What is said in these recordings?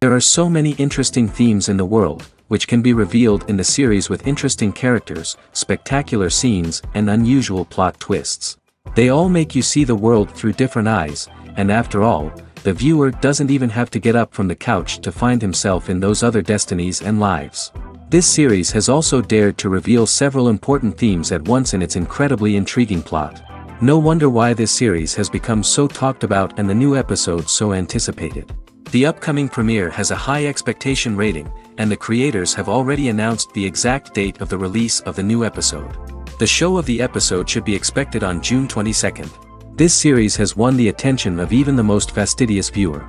There are so many interesting themes in the world, which can be revealed in the series with interesting characters, spectacular scenes, and unusual plot twists. They all make you see the world through different eyes, and after all, the viewer doesn't even have to get up from the couch to find himself in those other destinies and lives. This series has also dared to reveal several important themes at once in its incredibly intriguing plot. No wonder why this series has become so talked about and the new episodes so anticipated. The upcoming premiere has a high expectation rating, and the creators have already announced the exact date of the release of the new episode. The show of the episode should be expected on June 22nd. This series has won the attention of even the most fastidious viewer.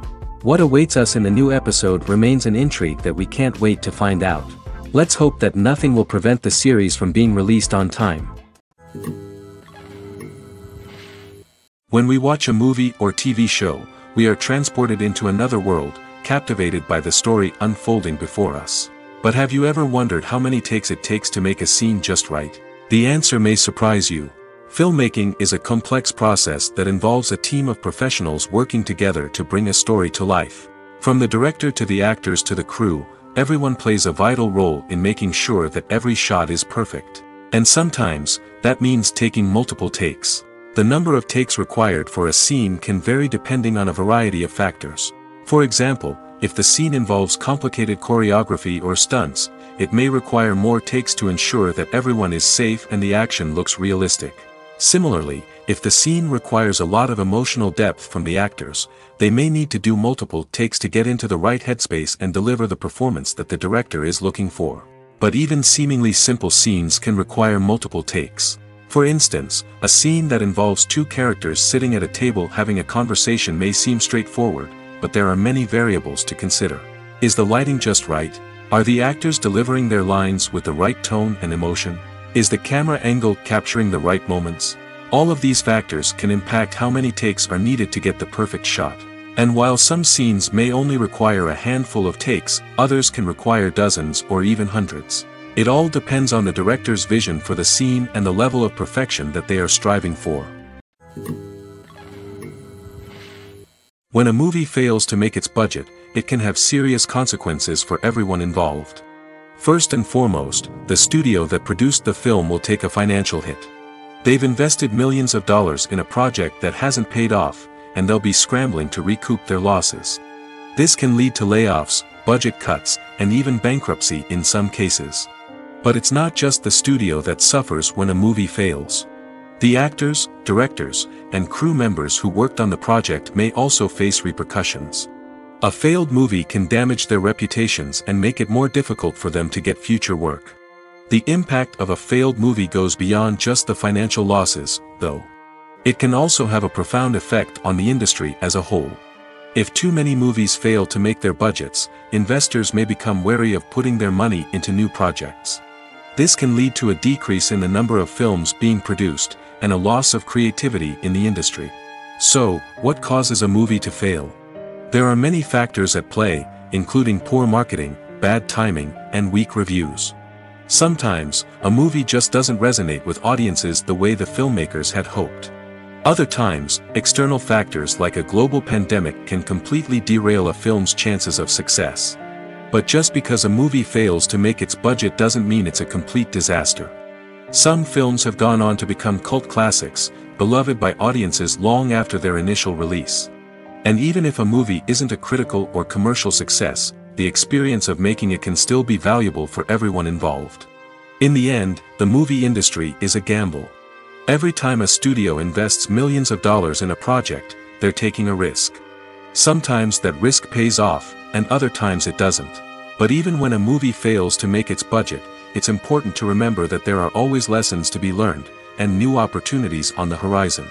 What awaits us in the new episode remains an intrigue that we can't wait to find out. Let's hope that nothing will prevent the series from being released on time. When we watch a movie or TV show, we are transported into another world, captivated by the story unfolding before us. But have you ever wondered how many takes it takes to make a scene just right? The answer may surprise you. Filmmaking is a complex process that involves a team of professionals working together to bring a story to life. From the director to the actors to the crew, everyone plays a vital role in making sure that every shot is perfect. And sometimes, that means taking multiple takes. The number of takes required for a scene can vary depending on a variety of factors. For example, if the scene involves complicated choreography or stunts, it may require more takes to ensure that everyone is safe and the action looks realistic. Similarly, if the scene requires a lot of emotional depth from the actors, they may need to do multiple takes to get into the right headspace and deliver the performance that the director is looking for. But even seemingly simple scenes can require multiple takes. For instance, a scene that involves two characters sitting at a table having a conversation may seem straightforward, but there are many variables to consider. Is the lighting just right? Are the actors delivering their lines with the right tone and emotion? Is the camera angle capturing the right moments? All of these factors can impact how many takes are needed to get the perfect shot. And while some scenes may only require a handful of takes, others can require dozens or even hundreds. It all depends on the director's vision for the scene and the level of perfection that they are striving for. When a movie fails to make its budget, it can have serious consequences for everyone involved. First and foremost, the studio that produced the film will take a financial hit. They've invested millions of dollars in a project that hasn't paid off, and they'll be scrambling to recoup their losses. This can lead to layoffs, budget cuts, and even bankruptcy in some cases. But it's not just the studio that suffers when a movie fails. The actors, directors, and crew members who worked on the project may also face repercussions. A failed movie can damage their reputations and make it more difficult for them to get future work. The impact of a failed movie goes beyond just the financial losses, though. It can also have a profound effect on the industry as a whole. If too many movies fail to make their budgets, investors may become wary of putting their money into new projects. This can lead to a decrease in the number of films being produced, and a loss of creativity in the industry. So, what causes a movie to fail? There are many factors at play, including poor marketing, bad timing, and weak reviews. Sometimes, a movie just doesn't resonate with audiences the way the filmmakers had hoped. Other times, external factors like a global pandemic can completely derail a film's chances of success. But just because a movie fails to make its budget doesn't mean it's a complete disaster. Some films have gone on to become cult classics, beloved by audiences long after their initial release. And even if a movie isn't a critical or commercial success, the experience of making it can still be valuable for everyone involved. In the end, the movie industry is a gamble. Every time a studio invests millions of dollars in a project, they're taking a risk. Sometimes that risk pays off, and other times it doesn't. But even when a movie fails to make its budget, it's important to remember that there are always lessons to be learned, and new opportunities on the horizon.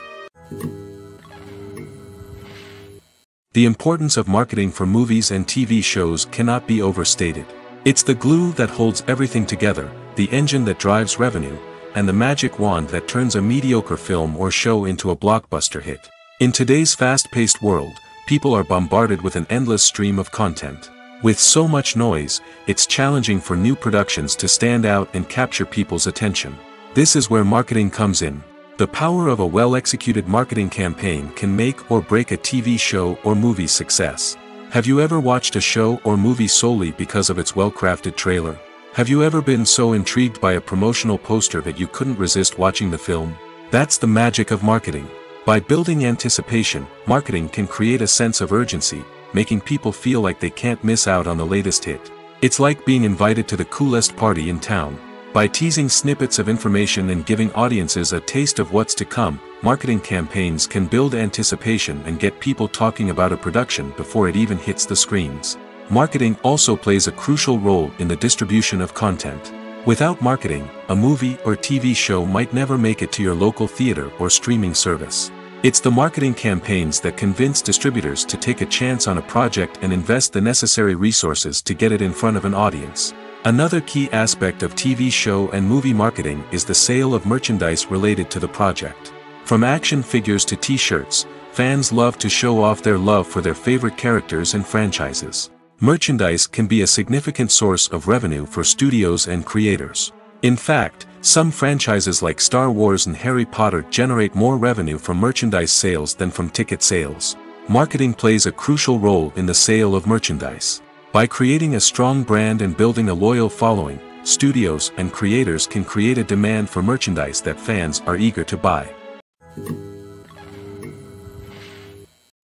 The importance of marketing for movies and TV shows cannot be overstated. It's the glue that holds everything together, the engine that drives revenue, and the magic wand that turns a mediocre film or show into a blockbuster hit. In today's fast-paced world, people are bombarded with an endless stream of content. With so much noise, it's challenging for new productions to stand out and capture people's attention. This is where marketing comes in. The power of a well-executed marketing campaign can make or break a TV show or movie's success. Have you ever watched a show or movie solely because of its well-crafted trailer? Have you ever been so intrigued by a promotional poster that you couldn't resist watching the film? That's the magic of marketing. By building anticipation, marketing can create a sense of urgency, making people feel like they can't miss out on the latest hit. It's like being invited to the coolest party in town. By teasing snippets of information and giving audiences a taste of what's to come, marketing campaigns can build anticipation and get people talking about a production before it even hits the screens. Marketing also plays a crucial role in the distribution of content. Without marketing, a movie or TV show might never make it to your local theater or streaming service. It's the marketing campaigns that convince distributors to take a chance on a project and invest the necessary resources to get it in front of an audience. Another key aspect of TV show and movie marketing is the sale of merchandise related to the project. From action figures to t-shirts, fans love to show off their love for their favorite characters and franchises. Merchandise can be a significant source of revenue for studios and creators. In fact, some franchises like Star Wars and Harry Potter generate more revenue from merchandise sales than from ticket sales. Marketing plays a crucial role in the sale of merchandise. By creating a strong brand and building a loyal following, studios and creators can create a demand for merchandise that fans are eager to buy.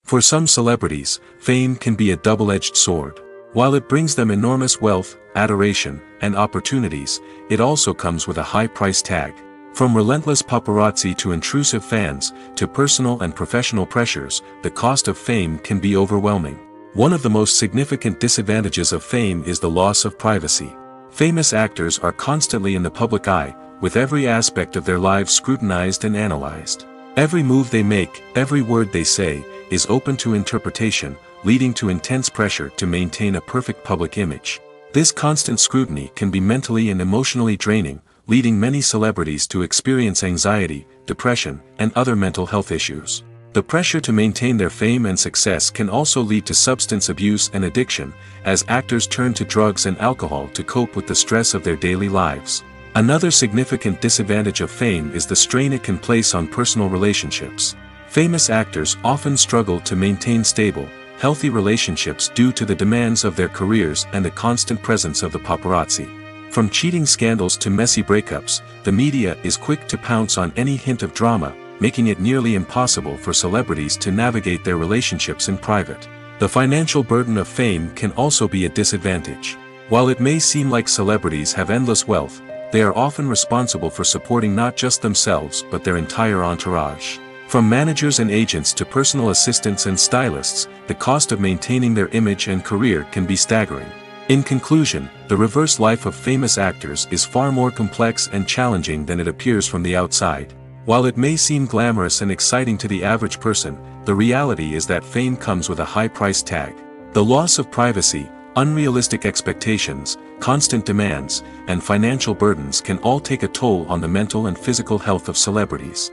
For some celebrities, fame can be a double-edged sword. While it brings them enormous wealth, adoration, and opportunities, it also comes with a high price tag. From relentless paparazzi to intrusive fans, to personal and professional pressures, the cost of fame can be overwhelming. One of the most significant disadvantages of fame is the loss of privacy. Famous actors are constantly in the public eye, with every aspect of their lives scrutinized and analyzed. Every move they make, every word they say, is open to interpretation, leading to intense pressure to maintain a perfect public image. This constant scrutiny can be mentally and emotionally draining, leading many celebrities to experience anxiety, depression, and other mental health issues. The pressure to maintain their fame and success can also lead to substance abuse and addiction, as actors turn to drugs and alcohol to cope with the stress of their daily lives. Another significant disadvantage of fame is the strain it can place on personal relationships. Famous actors often struggle to maintain stable, healthy relationships due to the demands of their careers and the constant presence of the paparazzi. From cheating scandals to messy breakups, the media is quick to pounce on any hint of drama, making it nearly impossible for celebrities to navigate their relationships in private. The financial burden of fame can also be a disadvantage. While it may seem like celebrities have endless wealth, they are often responsible for supporting not just themselves but their entire entourage. From managers and agents to personal assistants and stylists, the cost of maintaining their image and career can be staggering. In conclusion, the reverse life of famous actors is far more complex and challenging than it appears from the outside. While it may seem glamorous and exciting to the average person, the reality is that fame comes with a high price tag. The loss of privacy, unrealistic expectations, constant demands, and financial burdens can all take a toll on the mental and physical health of celebrities.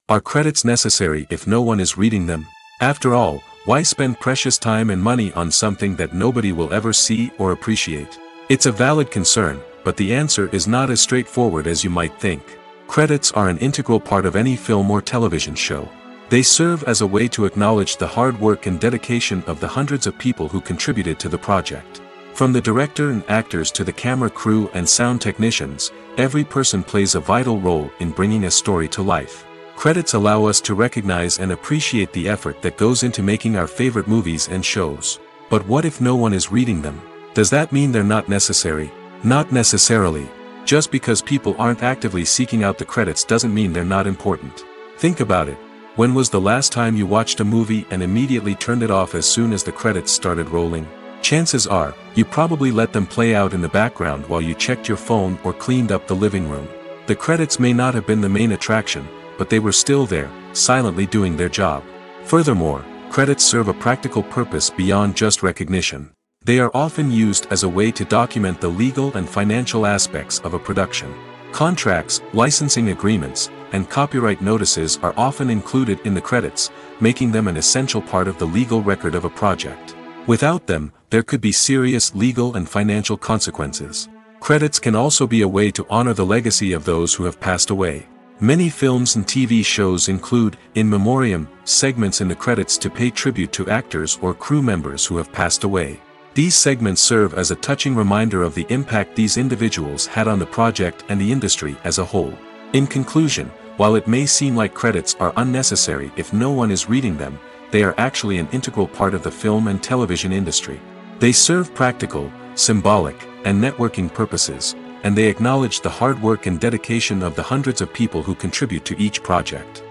Are credits necessary if no one is reading them? After all, why spend precious time and money on something that nobody will ever see or appreciate? It's a valid concern, but the answer is not as straightforward as you might think. Credits are an integral part of any film or television show. They serve as a way to acknowledge the hard work and dedication of the hundreds of people who contributed to the project. From the director and actors to the camera crew and sound technicians, every person plays a vital role in bringing a story to life. Credits allow us to recognize and appreciate the effort that goes into making our favorite movies and shows. But what if no one is reading them? Does that mean they're not necessary? Not necessarily. Just because people aren't actively seeking out the credits doesn't mean they're not important. Think about it. When was the last time you watched a movie and immediately turned it off as soon as the credits started rolling? Chances are, you probably let them play out in the background while you checked your phone or cleaned up the living room. The credits may not have been the main attraction, but they were still there, silently doing their job. Furthermore, credits serve a practical purpose beyond just recognition. They are often used as a way to document the legal and financial aspects of a production. Contracts, licensing agreements, and copyright notices are often included in the credits, making them an essential part of the legal record of a project. Without them, there could be serious legal and financial consequences. Credits can also be a way to honor the legacy of those who have passed away. Many films and TV shows include, in memoriam, segments in the credits to pay tribute to actors or crew members who have passed away. These segments serve as a touching reminder of the impact these individuals had on the project and the industry as a whole. In conclusion, while it may seem like credits are unnecessary if no one is reading them, they are actually an integral part of the film and television industry. They serve practical, symbolic, and networking purposes, and they acknowledge the hard work and dedication of the hundreds of people who contribute to each project.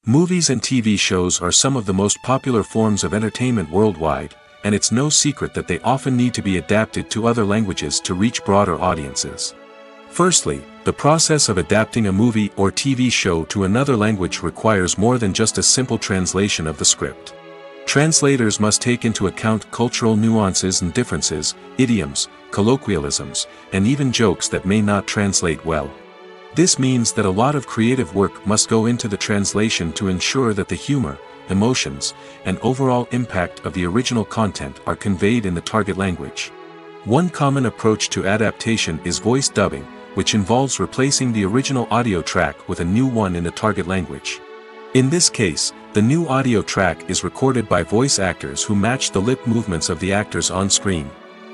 Movies and TV shows are some of the most popular forms of entertainment worldwide, and it's no secret that they often need to be adapted to other languages to reach broader audiences. Firstly, the process of adapting a movie or TV show to another language requires more than just a simple translation of the script. Translators must take into account cultural nuances and differences, idioms, colloquialisms, and even jokes that may not translate well. This means that a lot of creative work must go into the translation to ensure that the humor, emotions, and overall impact of the original content are conveyed in the target language. One common approach to adaptation is voice dubbing, which involves replacing the original audio track with a new one in the target language. In this case, the new audio track is recorded by voice actors who match the lip movements of the actors on screen.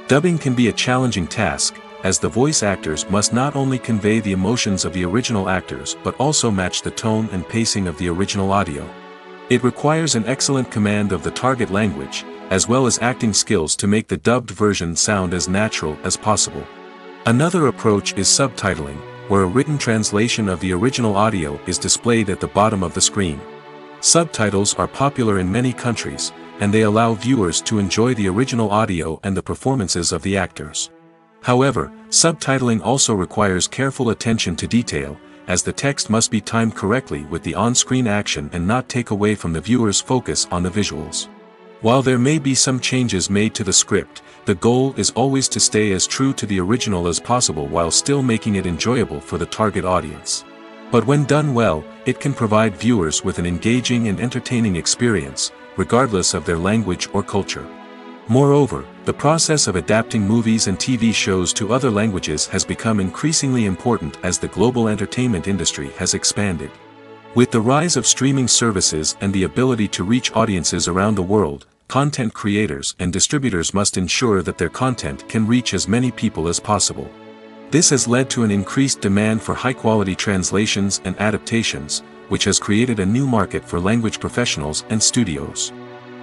Dubbing can be a challenging task, as the voice actors must not only convey the emotions of the original actors but also match the tone and pacing of the original audio. It requires an excellent command of the target language, as well as acting skills to make the dubbed version sound as natural as possible. Another approach is subtitling, where a written translation of the original audio is displayed at the bottom of the screen. Subtitles are popular in many countries, and they allow viewers to enjoy the original audio and the performances of the actors. However, subtitling also requires careful attention to detail, as the text must be timed correctly with the on-screen action and not take away from the viewer's focus on the visuals. While there may be some changes made to the script, the goal is always to stay as true to the original as possible while still making it enjoyable for the target audience. But when done well, it can provide viewers with an engaging and entertaining experience, regardless of their language or culture. Moreover, the process of adapting movies and TV shows to other languages has become increasingly important as the global entertainment industry has expanded. With the rise of streaming services and the ability to reach audiences around the world, content creators and distributors must ensure that their content can reach as many people as possible. This has led to an increased demand for high-quality translations and adaptations, which has created a new market for language professionals and studios.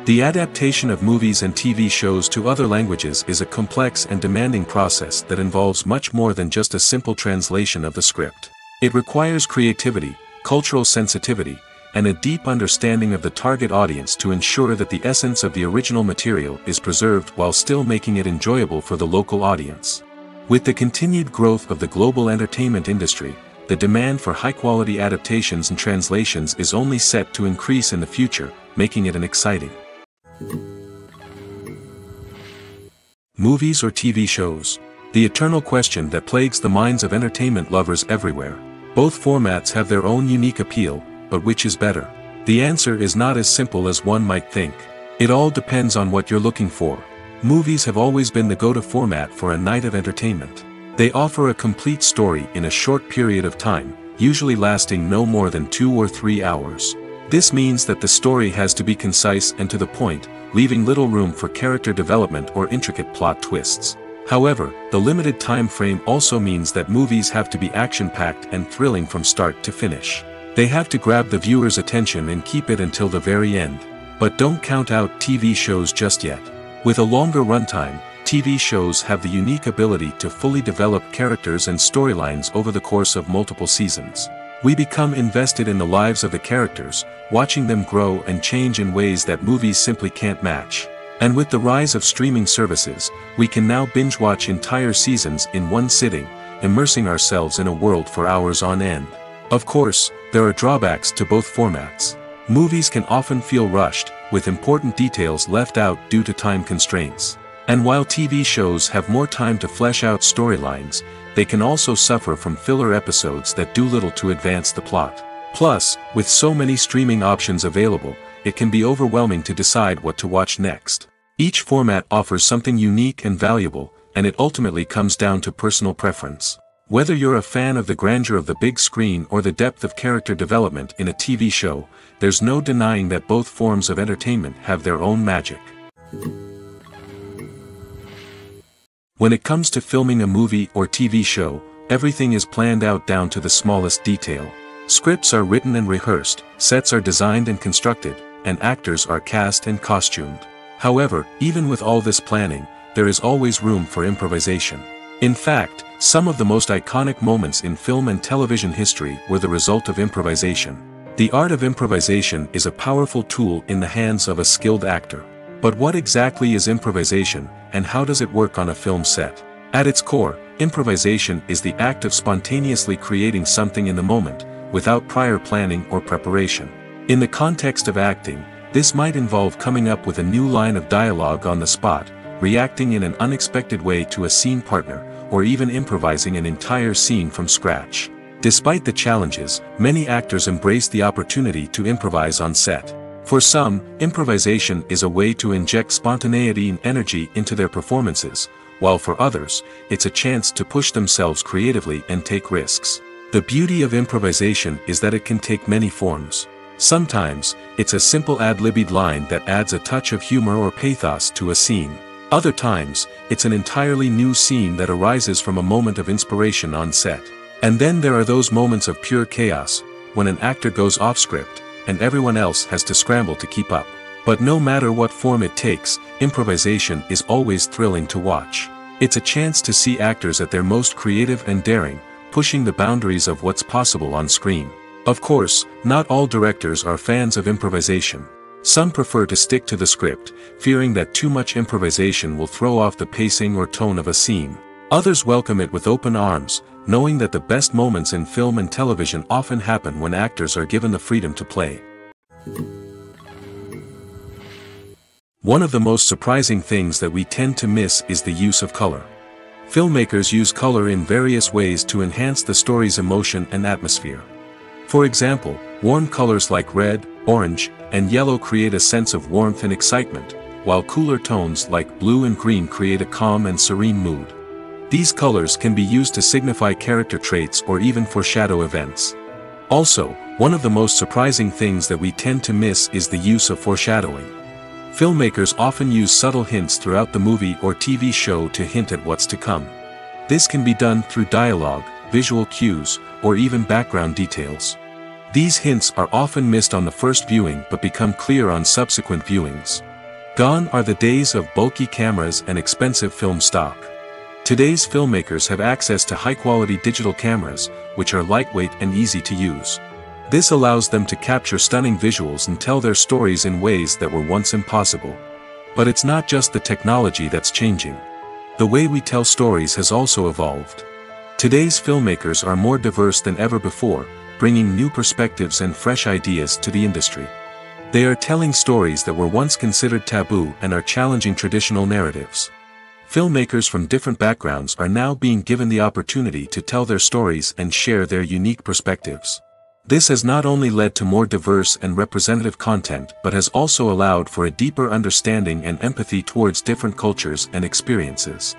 The adaptation of movies and TV shows to other languages is a complex and demanding process that involves much more than just a simple translation of the script. It requires creativity, cultural sensitivity, and a deep understanding of the target audience to ensure that the essence of the original material is preserved while still making it enjoyable for the local audience. With the continued growth of the global entertainment industry, the demand for high-quality adaptations and translations is only set to increase in the future, making it an exciting movies or TV shows. The eternal question that plagues the minds of entertainment lovers everywhere. Both formats have their own unique appeal, but which is better? The answer is not as simple as one might think. It all depends on what you're looking for. Movies have always been the go-to format for a night of entertainment. They offer a complete story in a short period of time, usually lasting no more than 2 or 3 hours. This means that the story has to be concise and to the point, leaving little room for character development or intricate plot twists. However, the limited time frame also means that movies have to be action-packed and thrilling from start to finish. They have to grab the viewer's attention and keep it until the very end. But don't count out TV shows just yet. With a longer runtime, TV shows have the unique ability to fully develop characters and storylines over the course of multiple seasons. We become invested in the lives of the characters, watching them grow and change in ways that movies simply can't match. And with the rise of streaming services, we can now binge-watch entire seasons in one sitting, immersing ourselves in a world for hours on end. Of course, there are drawbacks to both formats. Movies can often feel rushed, with important details left out due to time constraints. And while TV shows have more time to flesh out storylines, they can also suffer from filler episodes that do little to advance the plot. Plus, with so many streaming options available, it can be overwhelming to decide what to watch next. Each format offers something unique and valuable, and it ultimately comes down to personal preference. Whether you're a fan of the grandeur of the big screen or the depth of character development in a TV show, there's no denying that both forms of entertainment have their own magic. When it comes to filming a movie or TV show, everything is planned out down to the smallest detail. Scripts are written and rehearsed, sets are designed and constructed, and actors are cast and costumed. However, even with all this planning, there is always room for improvisation. In fact, some of the most iconic moments in film and television history were the result of improvisation. The art of improvisation is a powerful tool in the hands of a skilled actor. But what exactly is improvisation, and how does it work on a film set? At its core, improvisation is the act of spontaneously creating something in the moment, without prior planning or preparation. In the context of acting, this might involve coming up with a new line of dialogue on the spot, reacting in an unexpected way to a scene partner, or even improvising an entire scene from scratch. Despite the challenges, many actors embrace the opportunity to improvise on set. For some, improvisation is a way to inject spontaneity and energy into their performances, while for others, it's a chance to push themselves creatively and take risks. The beauty of improvisation is that it can take many forms. Sometimes, it's a simple ad-libbed line that adds a touch of humor or pathos to a scene. Other times, it's an entirely new scene that arises from a moment of inspiration on set. And then there are those moments of pure chaos, when an actor goes off script, and everyone else has to scramble to keep up. But no matter what form it takes, improvisation is always thrilling to watch. It's a chance to see actors at their most creative and daring, pushing the boundaries of what's possible on screen. Of course, not all directors are fans of improvisation. Some prefer to stick to the script, fearing that too much improvisation will throw off the pacing or tone of a scene. Others welcome it with open arms, knowing that the best moments in film and television often happen when actors are given the freedom to play. One of the most surprising things that we tend to miss is the use of color. Filmmakers use color in various ways to enhance the story's emotion and atmosphere. For example, warm colors like red, orange, and yellow create a sense of warmth and excitement, while cooler tones like blue and green create a calm and serene mood. These colors can be used to signify character traits or even foreshadow events. Also, one of the most surprising things that we tend to miss is the use of foreshadowing. Filmmakers often use subtle hints throughout the movie or TV show to hint at what's to come. This can be done through dialogue, visual cues, or even background details. These hints are often missed on the first viewing but become clear on subsequent viewings. Gone are the days of bulky cameras and expensive film stock. Today's filmmakers have access to high-quality digital cameras, which are lightweight and easy to use. This allows them to capture stunning visuals and tell their stories in ways that were once impossible. But it's not just the technology that's changing. The way we tell stories has also evolved. Today's filmmakers are more diverse than ever before, bringing new perspectives and fresh ideas to the industry. They are telling stories that were once considered taboo and are challenging traditional narratives. Filmmakers from different backgrounds are now being given the opportunity to tell their stories and share their unique perspectives. This has not only led to more diverse and representative content but has also allowed for a deeper understanding and empathy towards different cultures and experiences.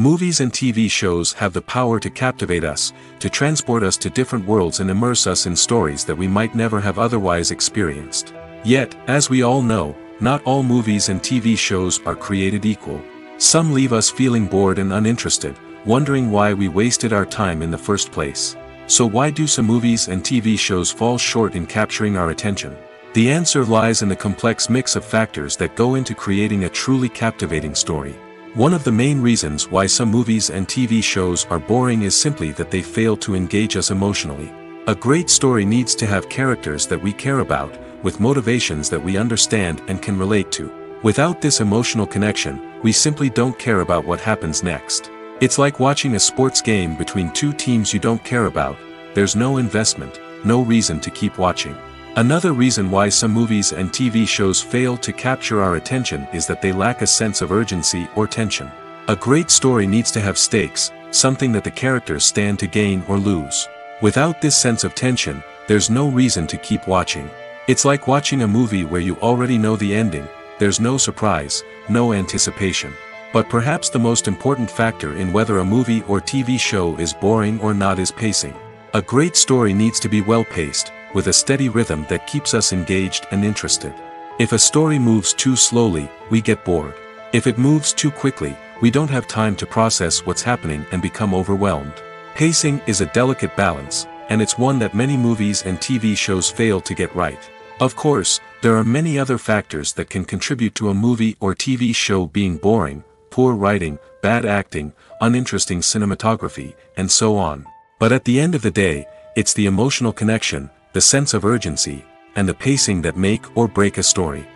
Movies and TV shows have the power to captivate us, to transport us to different worlds and immerse us in stories that we might never have otherwise experienced. Yet, as we all know, not all movies and TV shows are created equal. Some leave us feeling bored and uninterested, wondering why we wasted our time in the first place. So why do some movies and TV shows fall short in capturing our attention? The answer lies in the complex mix of factors that go into creating a truly captivating story. One of the main reasons why some movies and TV shows are boring is simply that they fail to engage us emotionally. A great story needs to have characters that we care about, with motivations that we understand and can relate to. Without this emotional connection, we simply don't care about what happens next. It's like watching a sports game between two teams you don't care about. There's no investment, no reason to keep watching. Another reason why some movies and TV shows fail to capture our attention is that they lack a sense of urgency or tension. A great story needs to have stakes, something that the characters stand to gain or lose. Without this sense of tension, there's no reason to keep watching. It's like watching a movie where you already know the ending. There's no surprise, no anticipation. But perhaps the most important factor in whether a movie or TV show is boring or not is pacing. A great story needs to be well paced, with a steady rhythm that keeps us engaged and interested. If a story moves too slowly, we get bored. If it moves too quickly, we don't have time to process what's happening and become overwhelmed. Pacing is a delicate balance, and it's one that many movies and TV shows fail to get right. Of course, there are many other factors that can contribute to a movie or TV show being boring: poor writing, bad acting, uninteresting cinematography, and so on. But at the end of the day, it's the emotional connection, the sense of urgency, and the pacing that make or break a story.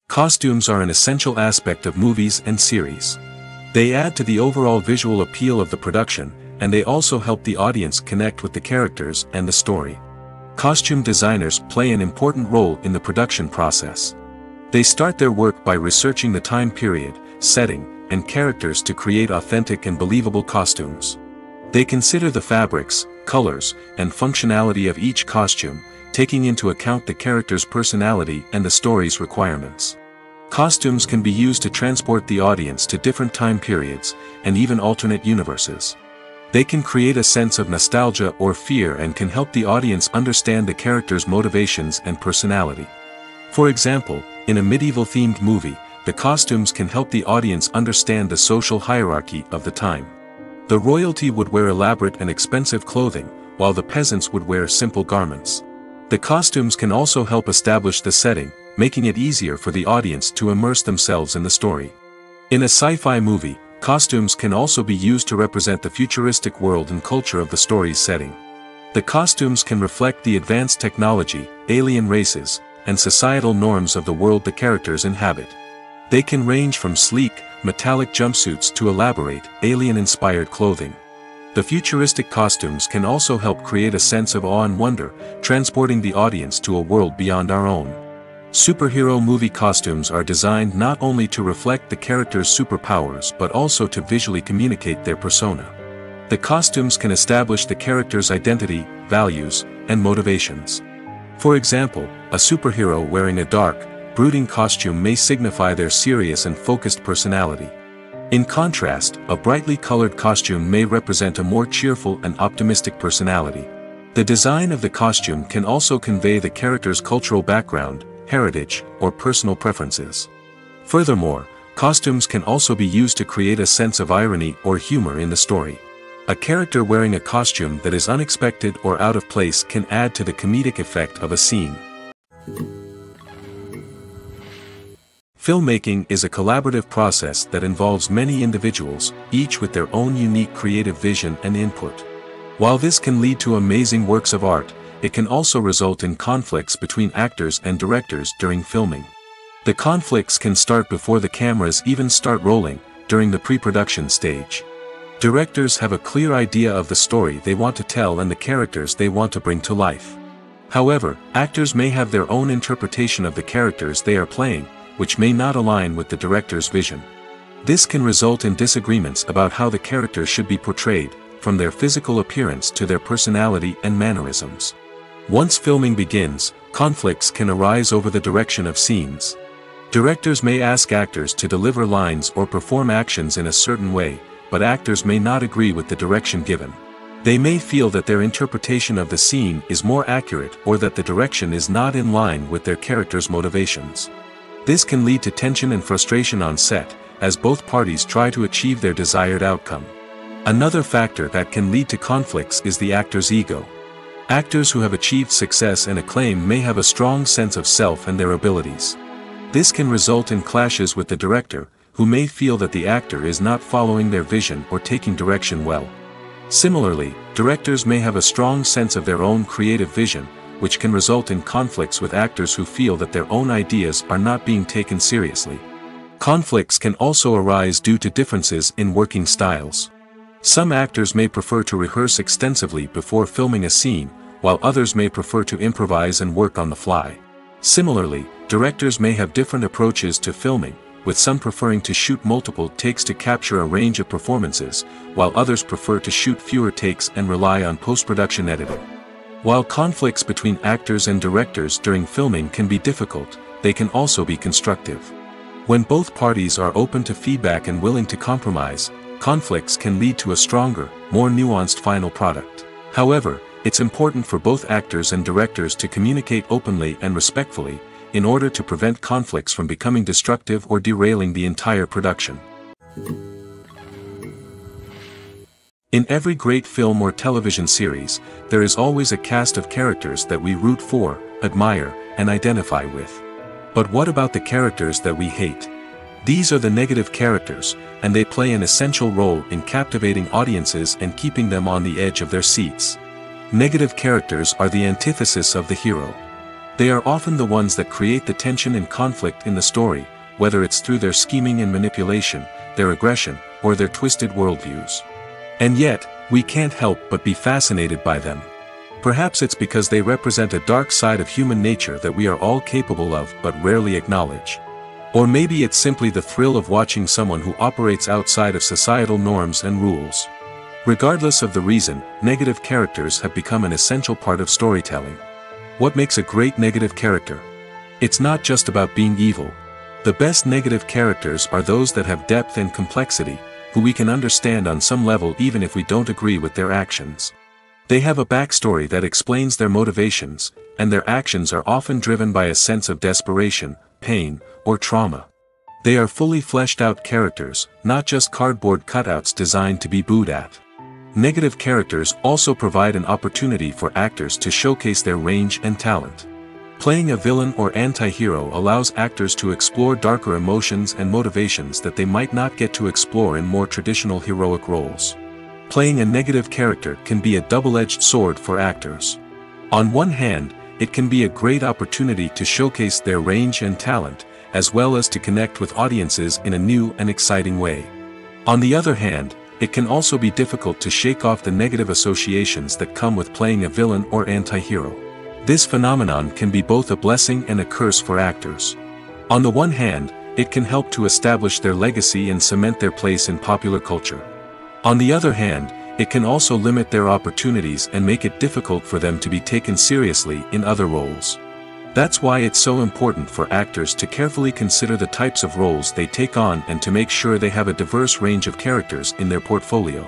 Costumes are an essential aspect of movies and series. They add to the overall visual appeal of the production, and they also help the audience connect with the characters and the story. Costume designers play an important role in the production process. They start their work by researching the time period, setting, and characters to create authentic and believable costumes. They consider the fabrics, colors, and functionality of each costume, taking into account the character's personality and the story's requirements. Costumes can be used to transport the audience to different time periods, and even alternate universes. They can create a sense of nostalgia or fear and can help the audience understand the character's motivations and personality. For example, in a medieval-themed movie, the costumes can help the audience understand the social hierarchy of the time. The royalty would wear elaborate and expensive clothing, while the peasants would wear simple garments. The costumes can also help establish the setting, making it easier for the audience to immerse themselves in the story. In a sci-fi movie, costumes can also be used to represent the futuristic world and culture of the story's setting. The costumes can reflect the advanced technology, alien races, and societal norms of the world the characters inhabit. They can range from sleek, metallic jumpsuits to elaborate, alien-inspired clothing. The futuristic costumes can also help create a sense of awe and wonder, transporting the audience to a world beyond our own. Superhero movie costumes are designed not only to reflect the character's superpowers but also to visually communicate their persona. The costumes can establish the character's identity, values, and motivations. For example, a superhero wearing a dark, brooding costume may signify their serious and focused personality. In contrast, a brightly colored costume may represent a more cheerful and optimistic personality. The design of the costume can also convey the character's cultural background, heritage, or personal preferences. Furthermore, costumes can also be used to create a sense of irony or humor in the story. A character wearing a costume that is unexpected or out of place can add to the comedic effect of a scene. Filmmaking is a collaborative process that involves many individuals, each with their own unique creative vision and input. While this can lead to amazing works of art, it can also result in conflicts between actors and directors during filming. The conflicts can start before the cameras even start rolling, during the pre-production stage. Directors have a clear idea of the story they want to tell and the characters they want to bring to life. However, actors may have their own interpretation of the characters they are playing, which may not align with the director's vision. This can result in disagreements about how the characters should be portrayed, from their physical appearance to their personality and mannerisms. Once filming begins, conflicts can arise over the direction of scenes. Directors may ask actors to deliver lines or perform actions in a certain way, but actors may not agree with the direction given. They may feel that their interpretation of the scene is more accurate or that the direction is not in line with their character's motivations. This can lead to tension and frustration on set, as both parties try to achieve their desired outcome. Another factor that can lead to conflicts is the actor's ego. Actors who have achieved success and acclaim may have a strong sense of self and their abilities. This can result in clashes with the director, who may feel that the actor is not following their vision or taking direction well. Similarly, directors may have a strong sense of their own creative vision, which can result in conflicts with actors who feel that their own ideas are not being taken seriously. Conflicts can also arise due to differences in working styles. Some actors may prefer to rehearse extensively before filming a scene, while others may prefer to improvise and work on the fly. Similarly, directors may have different approaches to filming, with some preferring to shoot multiple takes to capture a range of performances, while others prefer to shoot fewer takes and rely on post-production editing. While conflicts between actors and directors during filming can be difficult, they can also be constructive. When both parties are open to feedback and willing to compromise, conflicts can lead to a stronger, more nuanced final product. However, it's important for both actors and directors to communicate openly and respectfully, in order to prevent conflicts from becoming destructive or derailing the entire production. In every great film or television series, there is always a cast of characters that we root for, admire, and identify with. But what about the characters that we hate? These are the negative characters, and they play an essential role in captivating audiences and keeping them on the edge of their seats. Negative characters are the antithesis of the hero. They are often the ones that create the tension and conflict in the story, whether it's through their scheming and manipulation, their aggression, or their twisted worldviews. And yet, we can't help but be fascinated by them. Perhaps it's because they represent a dark side of human nature that we are all capable of but rarely acknowledge. Or maybe it's simply the thrill of watching someone who operates outside of societal norms and rules. Regardless of the reason, negative characters have become an essential part of storytelling. What makes a great negative character? It's not just about being evil. The best negative characters are those that have depth and complexity, who we can understand on some level even if we don't agree with their actions. They have a backstory that explains their motivations, and their actions are often driven by a sense of desperation, pain, or trauma. They are fully fleshed out characters, not just cardboard cutouts designed to be booed at. Negative characters also provide an opportunity for actors to showcase their range and talent. Playing a villain or anti-hero allows actors to explore darker emotions and motivations that they might not get to explore in more traditional heroic roles. Playing a negative character can be a double-edged sword for actors. On one hand, it can be a great opportunity to showcase their range and talent, as well as to connect with audiences in a new and exciting way. On the other hand, it can also be difficult to shake off the negative associations that come with playing a villain or anti-hero. This phenomenon can be both a blessing and a curse for actors. On the one hand, it can help to establish their legacy and cement their place in popular culture. On the other hand, it can also limit their opportunities and make it difficult for them to be taken seriously in other roles. That's why it's so important for actors to carefully consider the types of roles they take on and to make sure they have a diverse range of characters in their portfolio.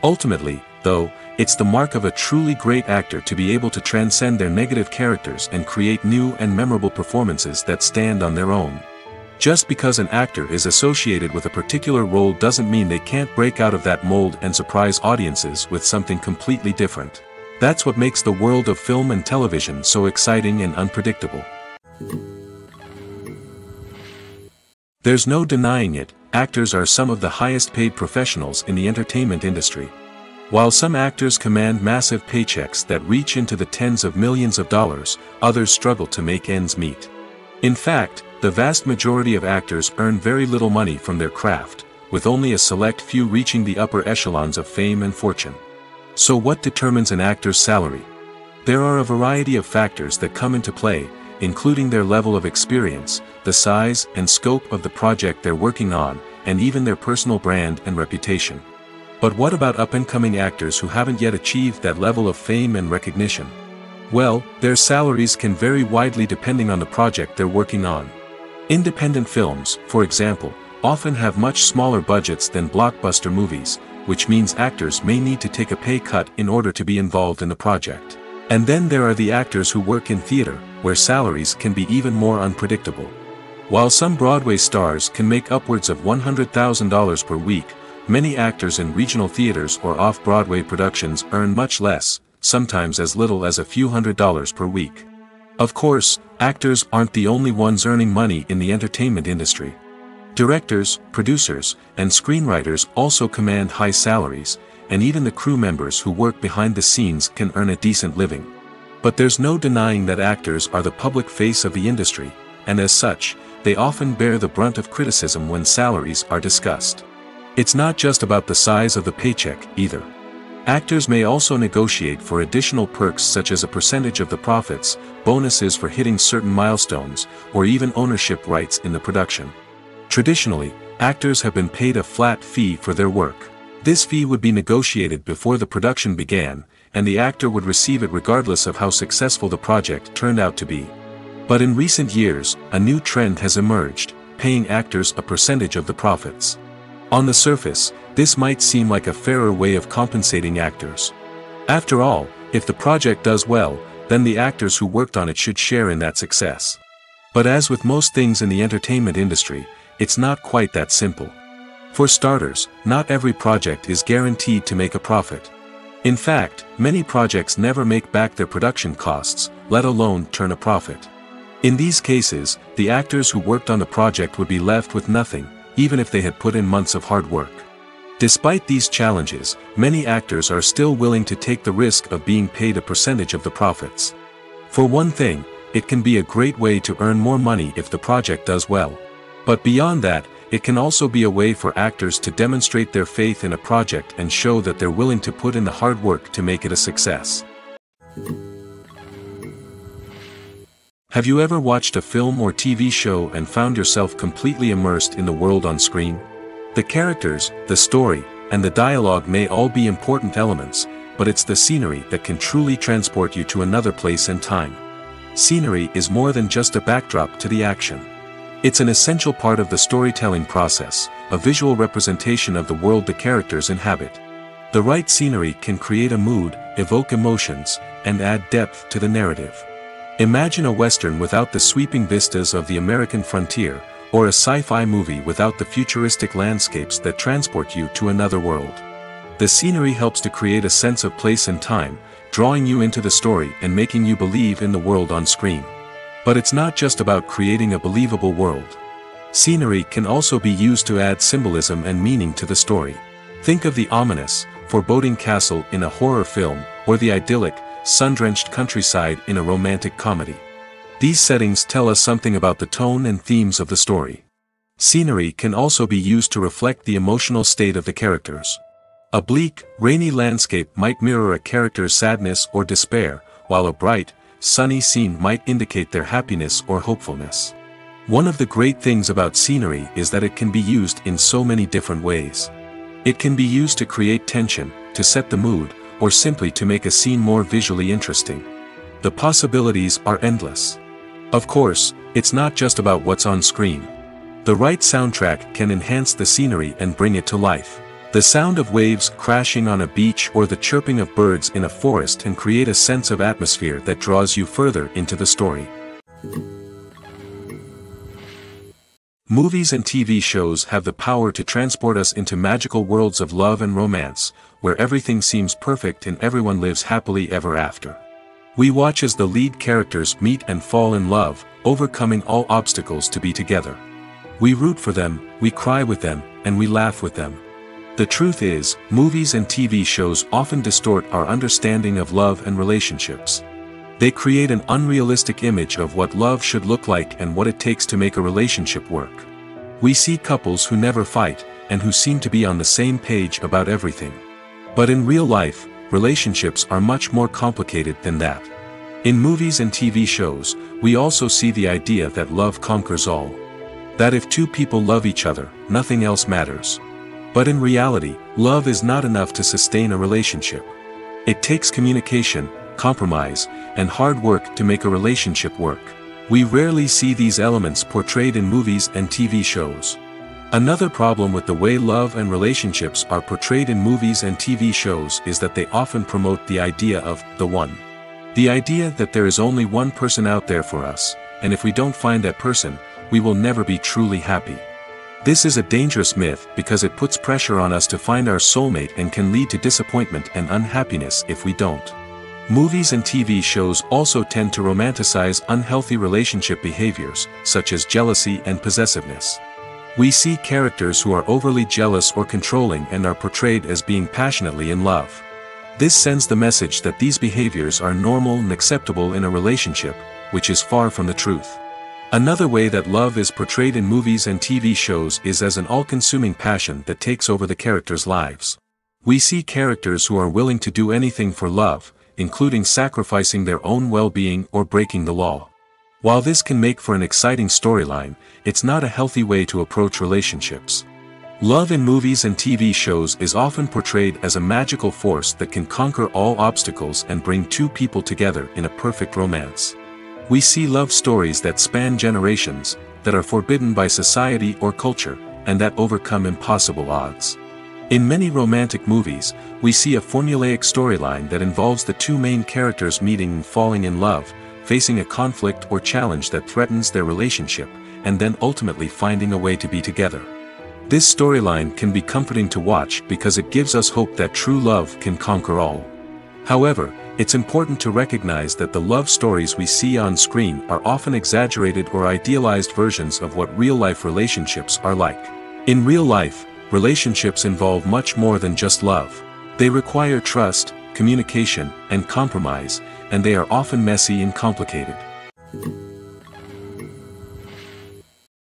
Ultimately, though, it's the mark of a truly great actor to be able to transcend their negative characters and create new and memorable performances that stand on their own. Just because an actor is associated with a particular role doesn't mean they can't break out of that mold and surprise audiences with something completely different. That's what makes the world of film and television so exciting and unpredictable. There's no denying it, actors are some of the highest paid professionals in the entertainment industry. While some actors command massive paychecks that reach into the tens of millions of dollars, others struggle to make ends meet. In fact, the vast majority of actors earn very little money from their craft, with only a select few reaching the upper echelons of fame and fortune. So what determines an actor's salary? There are a variety of factors that come into play, including their level of experience, the size and scope of the project they're working on, and even their personal brand and reputation. But what about up-and-coming actors who haven't yet achieved that level of fame and recognition? Well, their salaries can vary widely depending on the project they're working on. Independent films, for example, often have much smaller budgets than blockbuster movies, which means actors may need to take a pay cut in order to be involved in the project. And then there are the actors who work in theater, where salaries can be even more unpredictable. While some Broadway stars can make upwards of $100,000 per week, many actors in regional theaters or off-Broadway productions earn much less, sometimes as little as a few $100s per week. Of course, actors aren't the only ones earning money in the entertainment industry. Directors, producers, and screenwriters also command high salaries, and even the crew members who work behind the scenes can earn a decent living. But there's no denying that actors are the public face of the industry, and as such, they often bear the brunt of criticism when salaries are discussed. It's not just about the size of the paycheck, either. Actors may also negotiate for additional perks such as a percentage of the profits, bonuses for hitting certain milestones, or even ownership rights in the production. Traditionally, actors have been paid a flat fee for their work. This fee would be negotiated before the production began, and the actor would receive it regardless of how successful the project turned out to be. But in recent years, a new trend has emerged, paying actors a percentage of the profits. On the surface, this might seem like a fairer way of compensating actors. After all, if the project does well, then the actors who worked on it should share in that success. But as with most things in the entertainment industry, it's not quite that simple. For starters, not every project is guaranteed to make a profit. In fact, many projects never make back their production costs, let alone turn a profit. In these cases, the actors who worked on the project would be left with nothing, even if they had put in months of hard work. Despite these challenges, many actors are still willing to take the risk of being paid a percentage of the profits. For one thing, it can be a great way to earn more money if the project does well. But beyond that, it can also be a way for actors to demonstrate their faith in a project and show that they're willing to put in the hard work to make it a success. Have you ever watched a film or TV show and found yourself completely immersed in the world on screen? The characters, the story, and the dialogue may all be important elements, but it's the scenery that can truly transport you to another place and time. Scenery is more than just a backdrop to the action. It's an essential part of the storytelling process, a visual representation of the world the characters inhabit. The right scenery can create a mood, evoke emotions, and add depth to the narrative. Imagine a Western without the sweeping vistas of the American frontier, or a sci-fi movie without the futuristic landscapes that transport you to another world. The scenery helps to create a sense of place and time, drawing you into the story and making you believe in the world on screen. But it's not just about creating a believable world. Scenery can also be used to add symbolism and meaning to the story. Think of the ominous, foreboding castle in a horror film, or the idyllic, sun-drenched countryside in a romantic comedy. These settings tell us something about the tone and themes of the story. Scenery can also be used to reflect the emotional state of the characters. A bleak, rainy landscape might mirror a character's sadness or despair, while a bright, sunny scene might indicate their happiness or hopefulness. One of the great things about scenery is that it can be used in so many different ways. It can be used to create tension, to set the mood, or simply to make a scene more visually interesting. The possibilities are endless. Of course, it's not just about what's on screen. The right soundtrack can enhance the scenery and bring it to life. The sound of waves crashing on a beach or the chirping of birds in a forest can create a sense of atmosphere that draws you further into the story. Movies and TV shows have the power to transport us into magical worlds of love and romance, where everything seems perfect and everyone lives happily ever after. We watch as the lead characters meet and fall in love, overcoming all obstacles to be together. We root for them, we cry with them, and we laugh with them. The truth is, movies and TV shows often distort our understanding of love and relationships. They create an unrealistic image of what love should look like and what it takes to make a relationship work. We see couples who never fight, and who seem to be on the same page about everything. But in real life, relationships are much more complicated than that. In movies and TV shows, we also see the idea that love conquers all. That if two people love each other, nothing else matters. But in reality, love is not enough to sustain a relationship. It takes communication, compromise, and hard work to make a relationship work. We rarely see these elements portrayed in movies and TV shows. Another problem with the way love and relationships are portrayed in movies and TV shows is that they often promote the idea of the one. The idea that there is only one person out there for us, and if we don't find that person, we will never be truly happy. This is a dangerous myth because it puts pressure on us to find our soulmate and can lead to disappointment and unhappiness if we don't. Movies and TV shows also tend to romanticize unhealthy relationship behaviors, such as jealousy and possessiveness. We see characters who are overly jealous or controlling and are portrayed as being passionately in love. This sends the message that these behaviors are normal and acceptable in a relationship, which is far from the truth. Another way that love is portrayed in movies and TV shows is as an all-consuming passion that takes over the characters' lives. We see characters who are willing to do anything for love, including sacrificing their own well-being or breaking the law. While this can make for an exciting storyline, it's not a healthy way to approach relationships. Love in movies and TV shows is often portrayed as a magical force that can conquer all obstacles and bring two people together in a perfect romance. We see love stories that span generations, that are forbidden by society or culture, and that overcome impossible odds. In many romantic movies, we see a formulaic storyline that involves the two main characters meeting and falling in love, facing a conflict or challenge that threatens their relationship, and then ultimately finding a way to be together. This storyline can be comforting to watch because it gives us hope that true love can conquer all. However, it's important to recognize that the love stories we see on screen are often exaggerated or idealized versions of what real-life relationships are like. In real life, relationships involve much more than just love. They require trust, communication, and compromise, and they are often messy and complicated.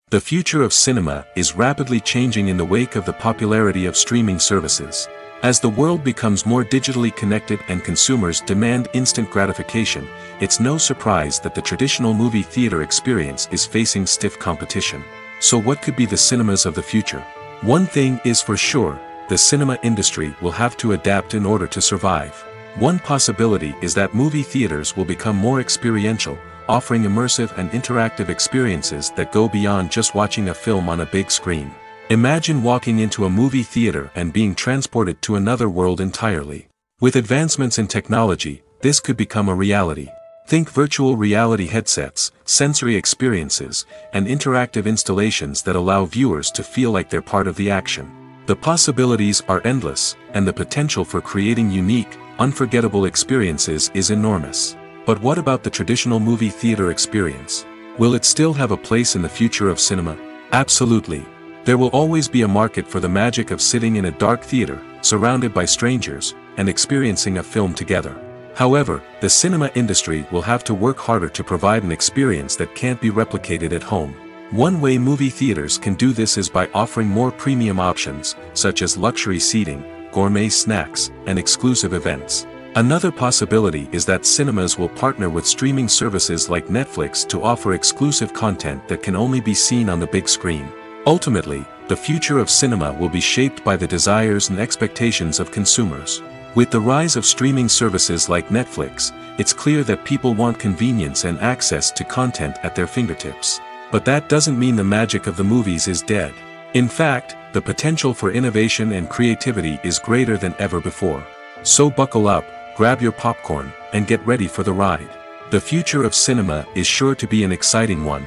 The future of cinema is rapidly changing in the wake of the popularity of streaming services. As the world becomes more digitally connected and consumers demand instant gratification, it's no surprise that the traditional movie theater experience is facing stiff competition. So what could be the cinemas of the future? One thing is for sure, the cinema industry will have to adapt in order to survive. One possibility is that movie theaters will become more experiential, offering immersive and interactive experiences that go beyond just watching a film on a big screen. Imagine walking into a movie theater and being transported to another world entirely. With advancements in technology, this could become a reality. Think virtual reality headsets, sensory experiences, and interactive installations that allow viewers to feel like they're part of the action. The possibilities are endless, and the potential for creating unique, unforgettable experiences is enormous. But what about the traditional movie theater experience? Will it still have a place in the future of cinema? Absolutely. There will always be a market for the magic of sitting in a dark theater, surrounded by strangers, and experiencing a film together. However, the cinema industry will have to work harder to provide an experience that can't be replicated at home. One way movie theaters can do this is by offering more premium options, such as luxury seating, gourmet snacks, and exclusive events. Another possibility is that cinemas will partner with streaming services like Netflix to offer exclusive content that can only be seen on the big screen. Ultimately, the future of cinema will be shaped by the desires and expectations of consumers. With the rise of streaming services like Netflix, it's clear that people want convenience and access to content at their fingertips. But that doesn't mean the magic of the movies is dead. In fact, the potential for innovation and creativity is greater than ever before. So buckle up, grab your popcorn, and get ready for the ride. The future of cinema is sure to be an exciting one.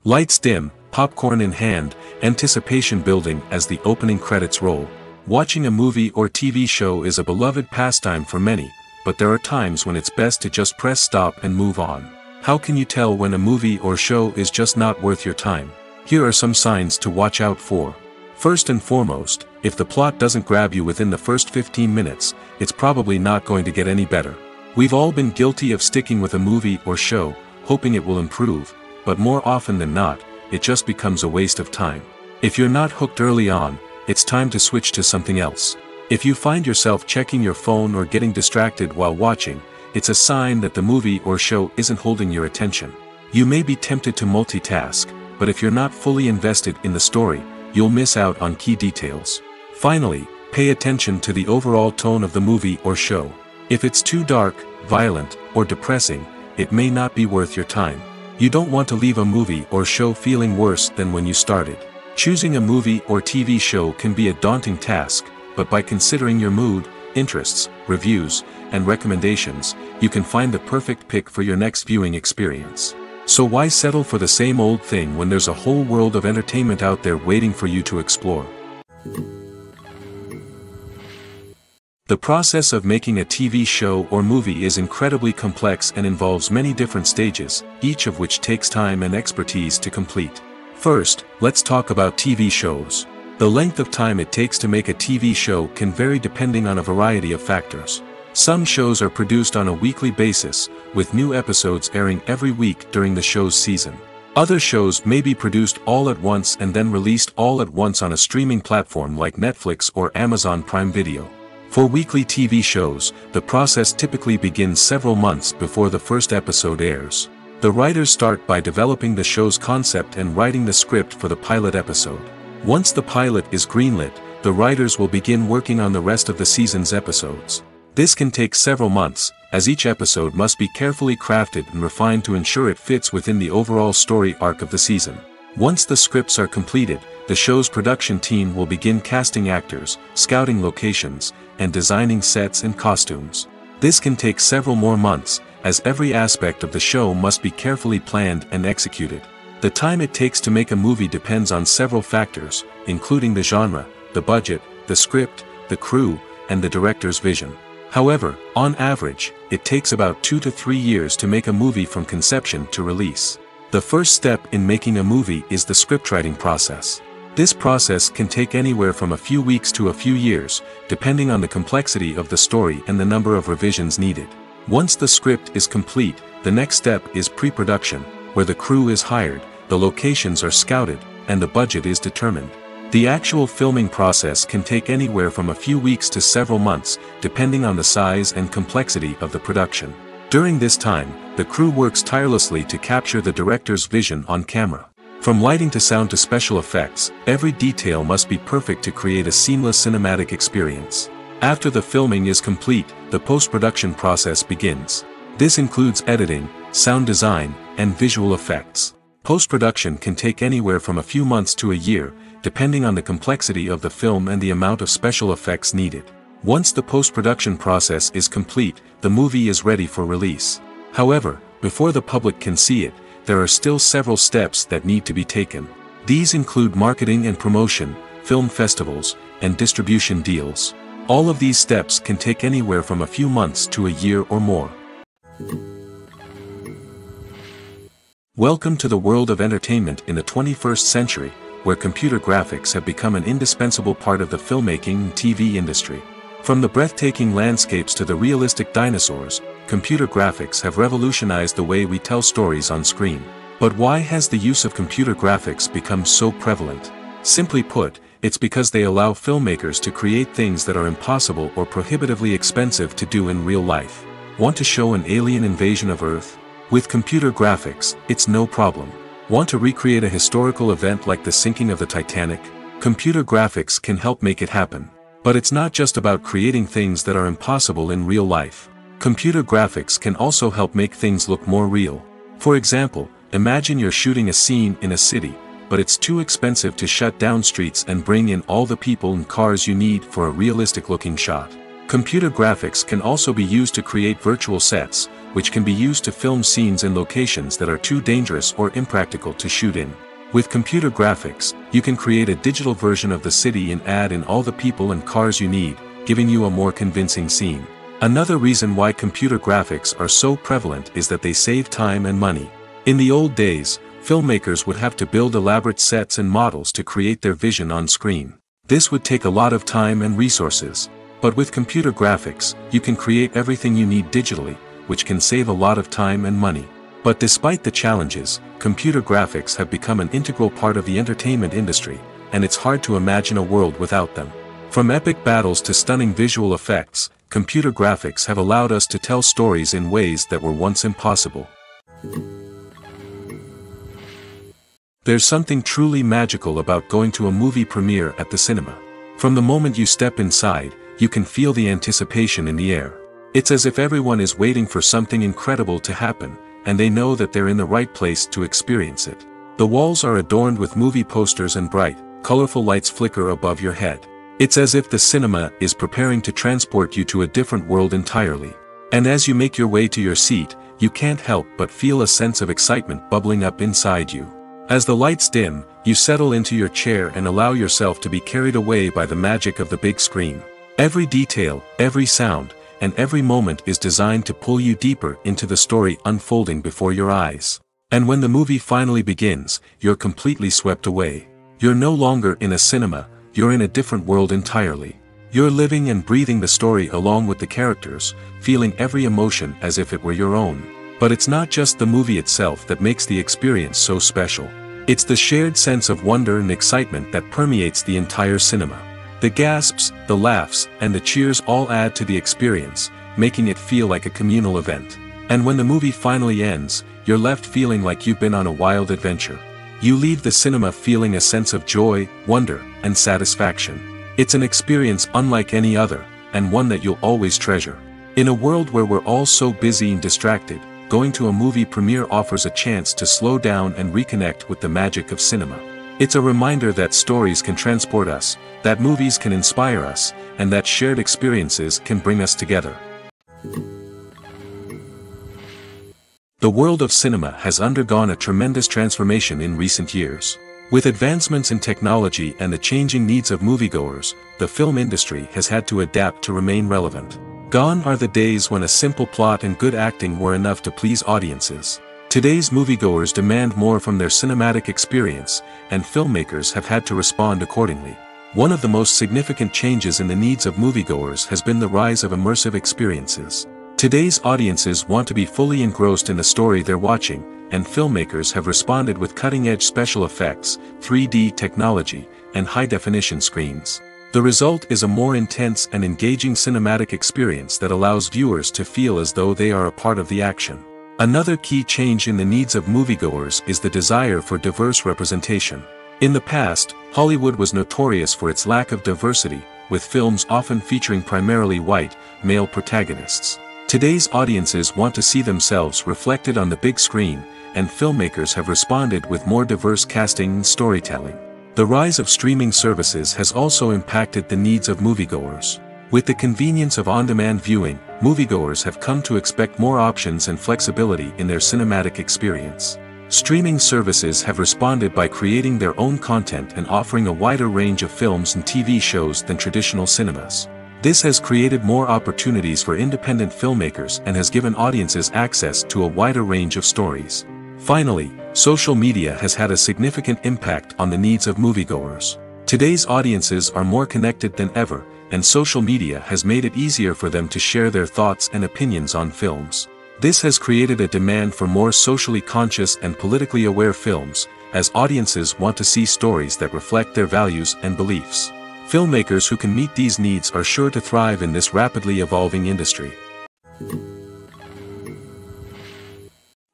Lights dim, popcorn in hand, anticipation building as the opening credits roll. Watching a movie or TV show is a beloved pastime for many, but there are times when it's best to just press stop and move on. How can you tell when a movie or show is just not worth your time? Here are some signs to watch out for. First and foremost, if the plot doesn't grab you within the first 15 minutes, it's probably not going to get any better. We've all been guilty of sticking with a movie or show, hoping it will improve, but more often than not, it just becomes a waste of time. If you're not hooked early on, it's time to switch to something else. If you find yourself checking your phone or getting distracted while watching, it's a sign that the movie or show isn't holding your attention. You may be tempted to multitask, but if you're not fully invested in the story, you'll miss out on key details. Finally, pay attention to the overall tone of the movie or show. If it's too dark, violent, or depressing, it may not be worth your time. You don't want to leave a movie or show feeling worse than when you started. Choosing a movie or TV show can be a daunting task, but by considering your mood, interests, reviews, and recommendations, you can find the perfect pick for your next viewing experience. So why settle for the same old thing when there's a whole world of entertainment out there waiting for you to explore? The process of making a TV show or movie is incredibly complex and involves many different stages, each of which takes time and expertise to complete. First, let's talk about TV shows. The length of time it takes to make a TV show can vary depending on a variety of factors. Some shows are produced on a weekly basis, with new episodes airing every week during the show's season. Other shows may be produced all at once and then released all at once on a streaming platform like Netflix or Amazon Prime Video. For weekly TV shows, the process typically begins several months before the first episode airs. The writers start by developing the show's concept and writing the script for the pilot episode. Once the pilot is greenlit, the writers will begin working on the rest of the season's episodes. This can take several months, as each episode must be carefully crafted and refined to ensure it fits within the overall story arc of the season. Once the scripts are completed, the show's production team will begin casting actors, scouting locations, and designing sets and costumes. This can take several more months, as every aspect of the show must be carefully planned and executed. The time it takes to make a movie depends on several factors, including the genre, the budget, the script, the crew, and the director's vision. However, on average, it takes about 2 to 3 years to make a movie from conception to release. The first step in making a movie is the scriptwriting process. This process can take anywhere from a few weeks to a few years, depending on the complexity of the story and the number of revisions needed. Once the script is complete, the next step is pre-production, where the crew is hired, the locations are scouted, and the budget is determined. The actual filming process can take anywhere from a few weeks to several months, depending on the size and complexity of the production. During this time, the crew works tirelessly to capture the director's vision on camera. From lighting to sound to special effects, every detail must be perfect to create a seamless cinematic experience. After the filming is complete, the post-production process begins. This includes editing, sound design, and visual effects. Post-production can take anywhere from a few months to a year, depending on the complexity of the film and the amount of special effects needed. Once the post-production process is complete, the movie is ready for release. However, before the public can see it, there are still several steps that need to be taken. These include marketing and promotion, film festivals, and distribution deals. All of these steps can take anywhere from a few months to a year or more. Welcome to the world of entertainment in the 21st century, where computer graphics have become an indispensable part of the filmmaking and TV industry. From the breathtaking landscapes to the realistic dinosaurs, computer graphics have revolutionized the way we tell stories on screen. But why has the use of computer graphics become so prevalent? Simply put, it's because they allow filmmakers to create things that are impossible or prohibitively expensive to do in real life. Want to show an alien invasion of Earth? With computer graphics, it's no problem. Want to recreate a historical event like the sinking of the Titanic? Computer graphics can help make it happen. But it's not just about creating things that are impossible in real life. Computer graphics can also help make things look more real. For example, imagine you're shooting a scene in a city, but it's too expensive to shut down streets and bring in all the people and cars you need for a realistic-looking shot. Computer graphics can also be used to create virtual sets, which can be used to film scenes in locations that are too dangerous or impractical to shoot in. With computer graphics, you can create a digital version of the city and add in all the people and cars you need, giving you a more convincing scene. Another reason why computer graphics are so prevalent is that they save time and money. In the old days, filmmakers would have to build elaborate sets and models to create their vision on screen. This would take a lot of time and resources. But with computer graphics, you can create everything you need digitally, which can save a lot of time and money. But despite the challenges, computer graphics have become an integral part of the entertainment industry, and it's hard to imagine a world without them. From epic battles to stunning visual effects, computer graphics have allowed us to tell stories in ways that were once impossible. There's something truly magical about going to a movie premiere at the cinema. From the moment you step inside, you can feel the anticipation in the air. It's as if everyone is waiting for something incredible to happen, and they know that they're in the right place to experience it. The walls are adorned with movie posters and bright, colorful lights flicker above your head. It's as if the cinema is preparing to transport you to a different world entirely. And as you make your way to your seat, you can't help but feel a sense of excitement bubbling up inside you. As the lights dim, you settle into your chair and allow yourself to be carried away by the magic of the big screen. Every detail, every sound, and every moment is designed to pull you deeper into the story unfolding before your eyes. And when the movie finally begins, you're completely swept away. You're no longer in a cinema, you're in a different world entirely. You're living and breathing the story along with the characters, feeling every emotion as if it were your own. But it's not just the movie itself that makes the experience so special. It's the shared sense of wonder and excitement that permeates the entire cinema. The gasps, the laughs, and the cheers all add to the experience, making it feel like a communal event. And when the movie finally ends, you're left feeling like you've been on a wild adventure. You leave the cinema feeling a sense of joy, wonder, and satisfaction. It's an experience unlike any other, and one that you'll always treasure. In a world where we're all so busy and distracted, going to a movie premiere offers a chance to slow down and reconnect with the magic of cinema. It's a reminder that stories can transport us, that movies can inspire us, and that shared experiences can bring us together. The world of cinema has undergone a tremendous transformation in recent years. With advancements in technology and the changing needs of moviegoers, the film industry has had to adapt to remain relevant. Gone are the days when a simple plot and good acting were enough to please audiences. Today's moviegoers demand more from their cinematic experience, and filmmakers have had to respond accordingly. One of the most significant changes in the needs of moviegoers has been the rise of immersive experiences. Today's audiences want to be fully engrossed in the story they're watching, and filmmakers have responded with cutting-edge special effects, 3D technology, and high-definition screens. The result is a more intense and engaging cinematic experience that allows viewers to feel as though they are a part of the action. Another key change in the needs of moviegoers is the desire for diverse representation. In the past, Hollywood was notorious for its lack of diversity, with films often featuring primarily white, male protagonists. Today's audiences want to see themselves reflected on the big screen, and filmmakers have responded with more diverse casting and storytelling. The rise of streaming services has also impacted the needs of moviegoers. With the convenience of on-demand viewing, moviegoers have come to expect more options and flexibility in their cinematic experience. Streaming services have responded by creating their own content and offering a wider range of films and TV shows than traditional cinemas. This has created more opportunities for independent filmmakers and has given audiences access to a wider range of stories. Finally, social media has had a significant impact on the needs of moviegoers. Today's audiences are more connected than ever, and social media has made it easier for them to share their thoughts and opinions on films. This has created a demand for more socially conscious and politically aware films, as audiences want to see stories that reflect their values and beliefs. Filmmakers who can meet these needs are sure to thrive in this rapidly evolving industry.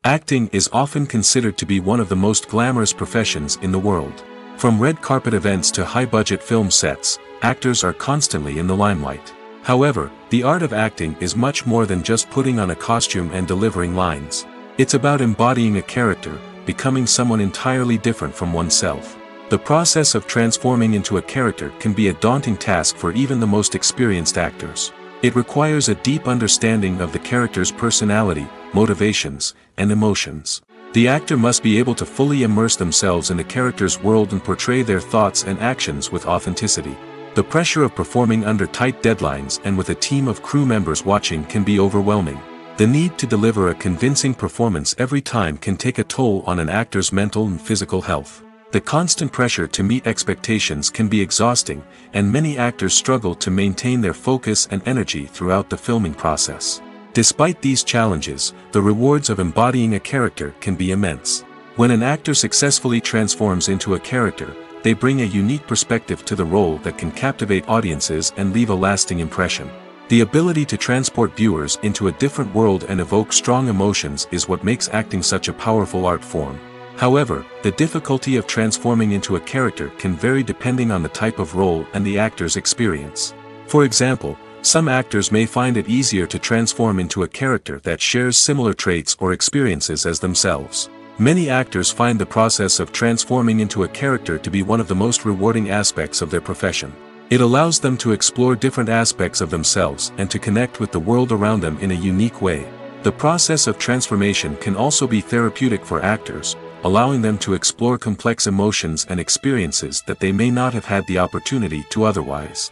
Acting is often considered to be one of the most glamorous professions in the world. From red carpet events to high-budget film sets, actors are constantly in the limelight. However, the art of acting is much more than just putting on a costume and delivering lines. It's about embodying a character, becoming someone entirely different from oneself. The process of transforming into a character can be a daunting task for even the most experienced actors. It requires a deep understanding of the character's personality, motivations, and emotions. The actor must be able to fully immerse themselves in the character's world and portray their thoughts and actions with authenticity. The pressure of performing under tight deadlines and with a team of crew members watching can be overwhelming. The need to deliver a convincing performance every time can take a toll on an actor's mental and physical health. The constant pressure to meet expectations can be exhausting, and many actors struggle to maintain their focus and energy throughout the filming process. Despite these challenges, the rewards of embodying a character can be immense. When an actor successfully transforms into a character, they bring a unique perspective to the role that can captivate audiences and leave a lasting impression. The ability to transport viewers into a different world and evoke strong emotions is what makes acting such a powerful art form. However, the difficulty of transforming into a character can vary depending on the type of role and the actor's experience. For example, some actors may find it easier to transform into a character that shares similar traits or experiences as themselves. Many actors find the process of transforming into a character to be one of the most rewarding aspects of their profession. It allows them to explore different aspects of themselves and to connect with the world around them in a unique way. The process of transformation can also be therapeutic for actors, allowing them to explore complex emotions and experiences that they may not have had the opportunity to otherwise.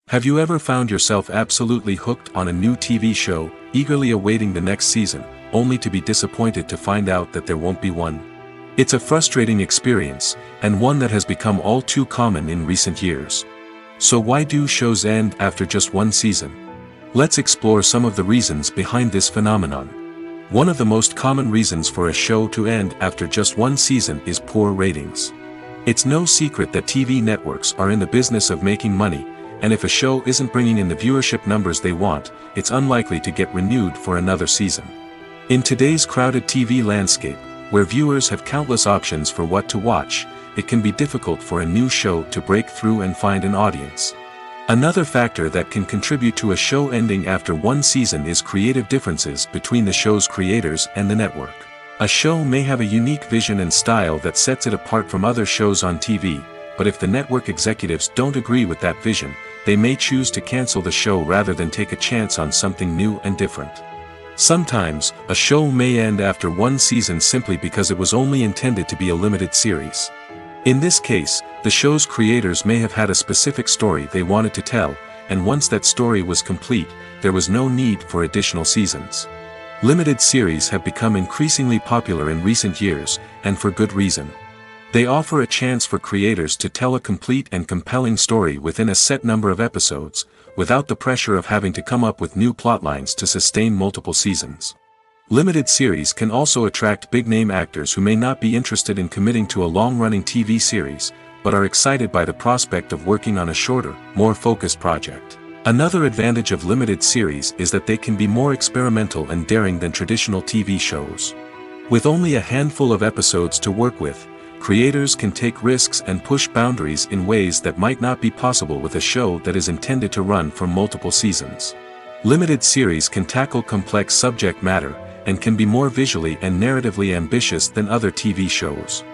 Have you ever found yourself absolutely hooked on a new TV show, eagerly awaiting the next season, only to be disappointed to find out that there won't be one? It's a frustrating experience, and one that has become all too common in recent years. So why do shows end after just one season? Let's explore some of the reasons behind this phenomenon. One of the most common reasons for a show to end after just one season is poor ratings. It's no secret that TV networks are in the business of making money, and if a show isn't bringing in the viewership numbers they want, it's unlikely to get renewed for another season. In today's crowded TV landscape, where viewers have countless options for what to watch, it can be difficult for a new show to break through and find an audience. Another factor that can contribute to a show ending after one season is creative differences between the show's creators and the network. A show may have a unique vision and style that sets it apart from other shows on TV, but if the network executives don't agree with that vision, they may choose to cancel the show rather than take a chance on something new and different. Sometimes, a show may end after one season simply because it was only intended to be a limited series. In this case, the show's creators may have had a specific story they wanted to tell, and once that story was complete, there was no need for additional seasons. Limited series have become increasingly popular in recent years, and for good reason. They offer a chance for creators to tell a complete and compelling story within a set number of episodes, without the pressure of having to come up with new plotlines to sustain multiple seasons. Limited series can also attract big-name actors who may not be interested in committing to a long-running TV series, but are excited by the prospect of working on a shorter, more focused project. Another advantage of limited series is that they can be more experimental and daring than traditional TV shows. With only a handful of episodes to work with, creators can take risks and push boundaries in ways that might not be possible with a show that is intended to run for multiple seasons. Limited series can tackle complex subject matter, and can be more visually and narratively ambitious than other TV shows.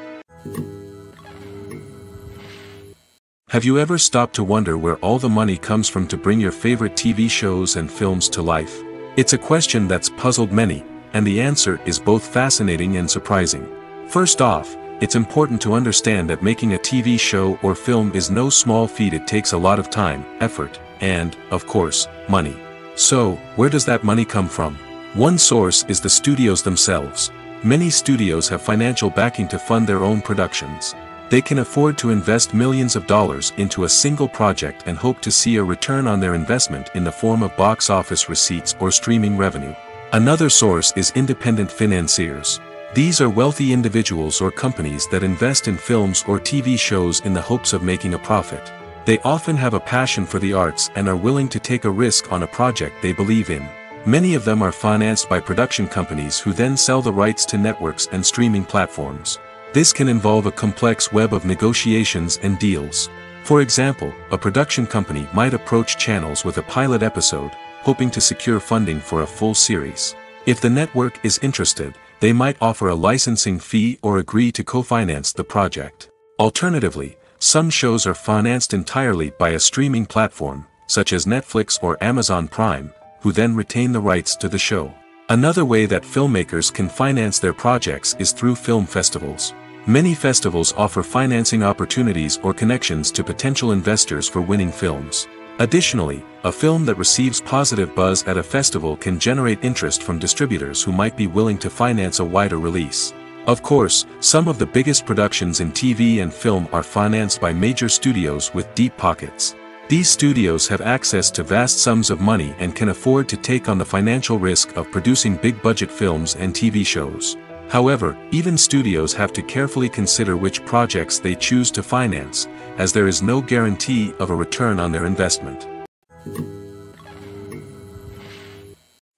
Have you ever stopped to wonder where all the money comes from to bring your favorite TV shows and films to life? It's a question that's puzzled many, and the answer is both fascinating and surprising. First off, it's important to understand that making a TV show or film is no small feat. It takes a lot of time, effort, and, of course, money. So, where does that money come from? One source is the studios themselves. Many studios have financial backing to fund their own productions. They can afford to invest millions of dollars into a single project and hope to see a return on their investment in the form of box office receipts or streaming revenue. Another source is independent financiers. These are wealthy individuals or companies that invest in films or TV shows in the hopes of making a profit. They often have a passion for the arts and are willing to take a risk on a project they believe in. Many of them are financed by production companies who then sell the rights to networks and streaming platforms. This can involve a complex web of negotiations and deals. For example, a production company might approach channels with a pilot episode, hoping to secure funding for a full series. If the network is interested, they might offer a licensing fee or agree to co-finance the project. Alternatively, some shows are financed entirely by a streaming platform, such as Netflix or Amazon Prime, who then retain the rights to the show. Another way that filmmakers can finance their projects is through film festivals. Many festivals offer financing opportunities or connections to potential investors for winning films. Additionally, a film that receives positive buzz at a festival can generate interest from distributors who might be willing to finance a wider release. Of course, some of the biggest productions in TV and film are financed by major studios with deep pockets. These studios have access to vast sums of money and can afford to take on the financial risk of producing big-budget films and TV shows. However, even studios have to carefully consider which projects they choose to finance, as there is no guarantee of a return on their investment.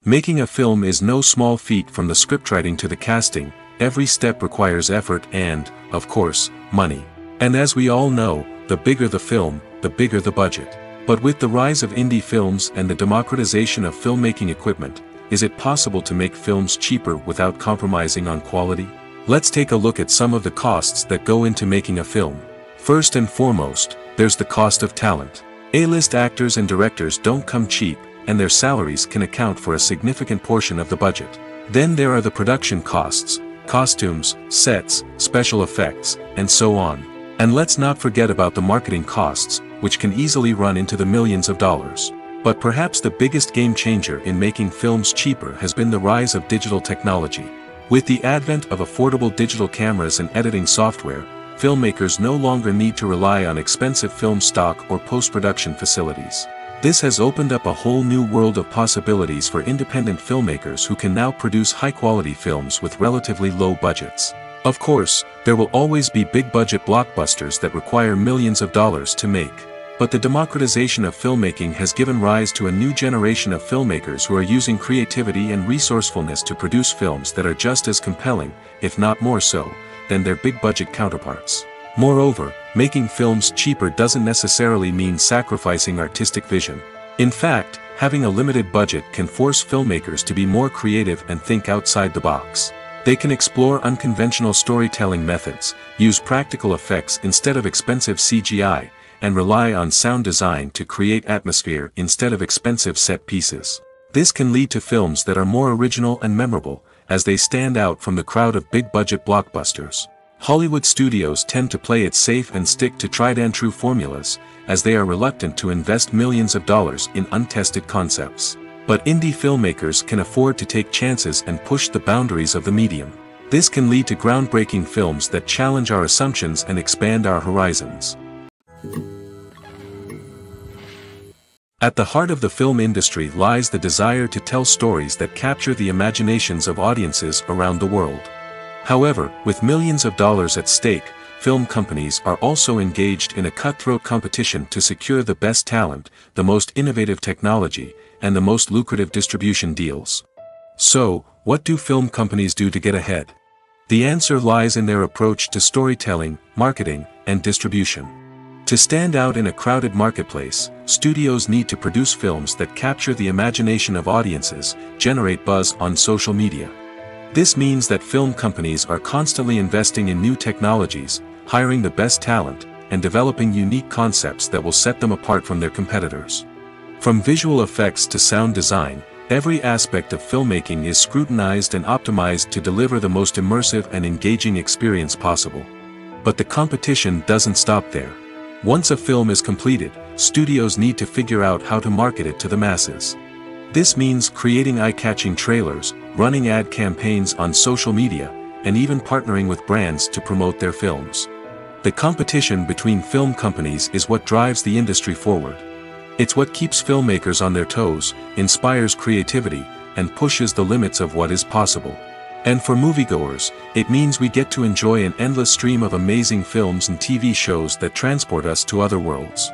Making a film is no small feat. From the scriptwriting to the casting, every step requires effort and, of course, money. And as we all know, the bigger the film, the bigger the budget. But with the rise of indie films and the democratization of filmmaking equipment, is it possible to make films cheaper without compromising on quality? Let's take a look at some of the costs that go into making a film. First and foremost, there's the cost of talent. A-list actors and directors don't come cheap, and their salaries can account for a significant portion of the budget. Then there are the production costs, costumes, sets, special effects, and so on. And let's not forget about the marketing costs, which can easily run into the millions of dollars. But perhaps the biggest game changer in making films cheaper has been the rise of digital technology. With the advent of affordable digital cameras and editing software, filmmakers no longer need to rely on expensive film stock or post-production facilities. This has opened up a whole new world of possibilities for independent filmmakers who can now produce high-quality films with relatively low budgets. Of course, there will always be big-budget blockbusters that require millions of dollars to make. But the democratization of filmmaking has given rise to a new generation of filmmakers who are using creativity and resourcefulness to produce films that are just as compelling, if not more so, than their big-budget counterparts. Moreover, making films cheaper doesn't necessarily mean sacrificing artistic vision. In fact, having a limited budget can force filmmakers to be more creative and think outside the box. They can explore unconventional storytelling methods, use practical effects instead of expensive CGI, and rely on sound design to create atmosphere instead of expensive set pieces. This can lead to films that are more original and memorable, as they stand out from the crowd of big-budget blockbusters. Hollywood studios tend to play it safe and stick to tried-and-true formulas, as they are reluctant to invest millions of dollars in untested concepts. But indie filmmakers can afford to take chances and push the boundaries of the medium. This can lead to groundbreaking films that challenge our assumptions and expand our horizons. At the heart of the film industry lies the desire to tell stories that capture the imaginations of audiences around the world. However, with millions of dollars at stake, film companies are also engaged in a cutthroat competition to secure the best talent, the most innovative technology, and the most lucrative distribution deals. So, what do film companies do to get ahead? The answer lies in their approach to storytelling, marketing, and distribution. To stand out in a crowded marketplace, studios need to produce films that capture the imagination of audiences, generate buzz on social media. This means that film companies are constantly investing in new technologies, hiring the best talent, and developing unique concepts that will set them apart from their competitors. From visual effects to sound design, every aspect of filmmaking is scrutinized and optimized to deliver the most immersive and engaging experience possible. But the competition doesn't stop there. Once a film is completed, studios need to figure out how to market it to the masses. This means creating eye-catching trailers, running ad campaigns on social media, and even partnering with brands to promote their films. The competition between film companies is what drives the industry forward. It's what keeps filmmakers on their toes, inspires creativity, and pushes the limits of what is possible. And for moviegoers, it means we get to enjoy an endless stream of amazing films and TV shows that transport us to other worlds.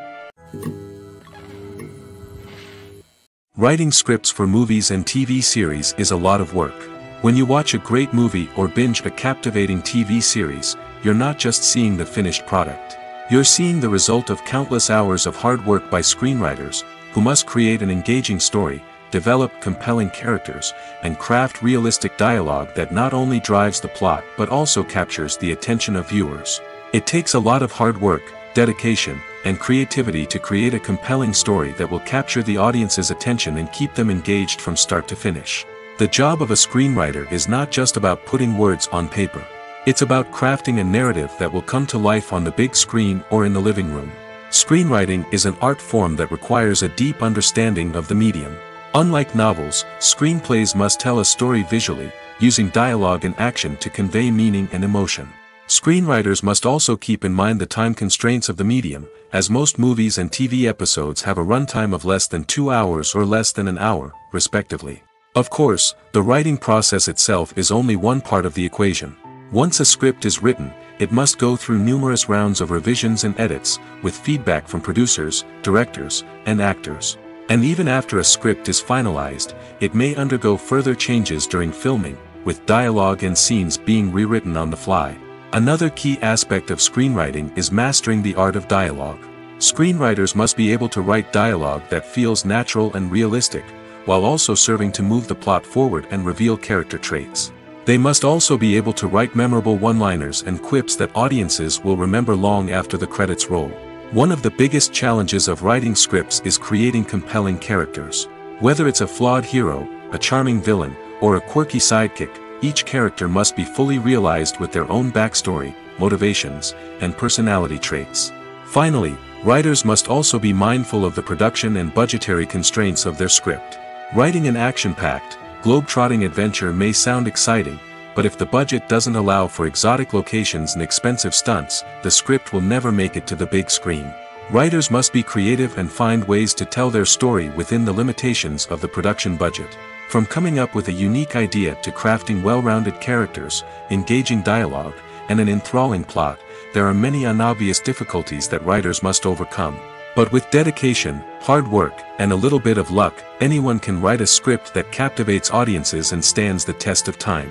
Writing scripts for movies and TV series is a lot of work. When you watch a great movie or binge a captivating TV series, you're not just seeing the finished product. You're seeing the result of countless hours of hard work by screenwriters, who must create an engaging story, develop compelling characters, and craft realistic dialogue that not only drives the plot but also captures the attention of viewers. It takes a lot of hard work, dedication, and creativity to create a compelling story that will capture the audience's attention and keep them engaged from start to finish. The job of a screenwriter is not just about putting words on paper. It's about crafting a narrative that will come to life on the big screen or in the living room. Screenwriting is an art form that requires a deep understanding of the medium. Unlike novels, screenplays must tell a story visually, using dialogue and action to convey meaning and emotion. Screenwriters must also keep in mind the time constraints of the medium, as most movies and TV episodes have a runtime of less than 2 hours or less than an hour, respectively. Of course, the writing process itself is only one part of the equation. Once a script is written, it must go through numerous rounds of revisions and edits, with feedback from producers, directors, and actors. And even after a script is finalized, it may undergo further changes during filming, with dialogue and scenes being rewritten on the fly. Another key aspect of screenwriting is mastering the art of dialogue. Screenwriters must be able to write dialogue that feels natural and realistic, while also serving to move the plot forward and reveal character traits. They must also be able to write memorable one-liners and quips that audiences will remember long after the credits roll. One of the biggest challenges of writing scripts is creating compelling characters. Whether it's a flawed hero, a charming villain, or a quirky sidekick, each character must be fully realized with their own backstory, motivations, and personality traits. Finally, writers must also be mindful of the production and budgetary constraints of their script. Writing an action-packed, globe-trotting adventure may sound exciting, but if the budget doesn't allow for exotic locations and expensive stunts, the script will never make it to the big screen. Writers must be creative and find ways to tell their story within the limitations of the production budget. From coming up with a unique idea to crafting well-rounded characters, engaging dialogue, and an enthralling plot, there are many unobvious difficulties that writers must overcome. But with dedication, hard work, and a little bit of luck, anyone can write a script that captivates audiences and stands the test of time.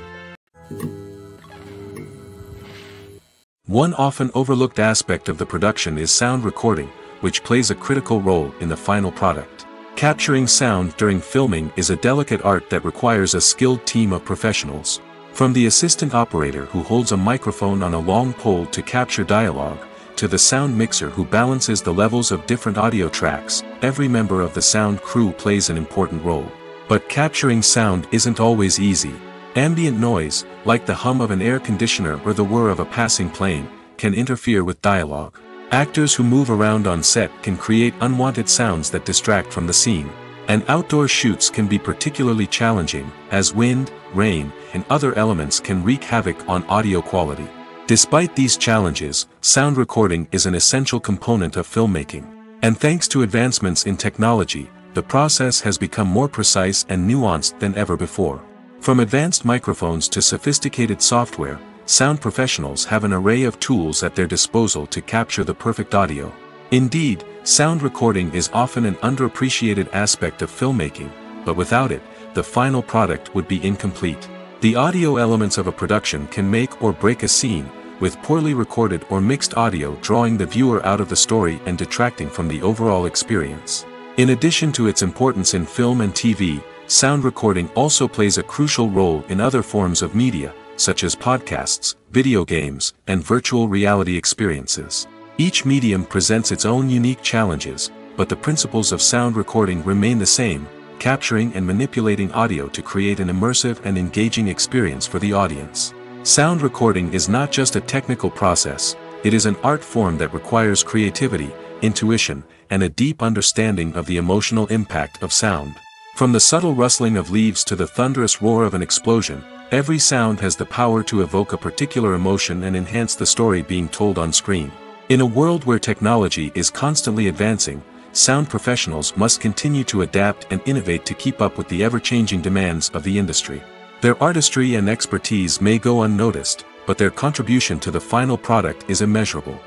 One often overlooked aspect of the production is sound recording, which plays a critical role in the final product. Capturing sound during filming is a delicate art that requires a skilled team of professionals. From the assistant operator who holds a microphone on a long pole to capture dialogue, to the sound mixer who balances the levels of different audio tracks, every member of the sound crew plays an important role. But capturing sound isn't always easy. Ambient noise, like the hum of an air conditioner or the whir of a passing plane, can interfere with dialogue. Actors who move around on set can create unwanted sounds that distract from the scene. And outdoor shoots can be particularly challenging, as wind, rain, and other elements can wreak havoc on audio quality. Despite these challenges, sound recording is an essential component of filmmaking. And thanks to advancements in technology, the process has become more precise and nuanced than ever before. From advanced microphones to sophisticated software, sound professionals have an array of tools at their disposal to capture the perfect audio. Indeed, sound recording is often an underappreciated aspect of filmmaking, but without it, the final product would be incomplete. The audio elements of a production can make or break a scene, with poorly recorded or mixed audio drawing the viewer out of the story and detracting from the overall experience. In addition to its importance in film and TV, sound recording also plays a crucial role in other forms of media, such as podcasts, video games, and virtual reality experiences. Each medium presents its own unique challenges, but the principles of sound recording remain the same, capturing and manipulating audio to create an immersive and engaging experience for the audience. Sound recording is not just a technical process, it is an art form that requires creativity, intuition, and a deep understanding of the emotional impact of sound. From the subtle rustling of leaves to the thunderous roar of an explosion, every sound has the power to evoke a particular emotion and enhance the story being told on screen. In a world where technology is constantly advancing, sound professionals must continue to adapt and innovate to keep up with the ever-changing demands of the industry. Their artistry and expertise may go unnoticed, but their contribution to the final product is immeasurable.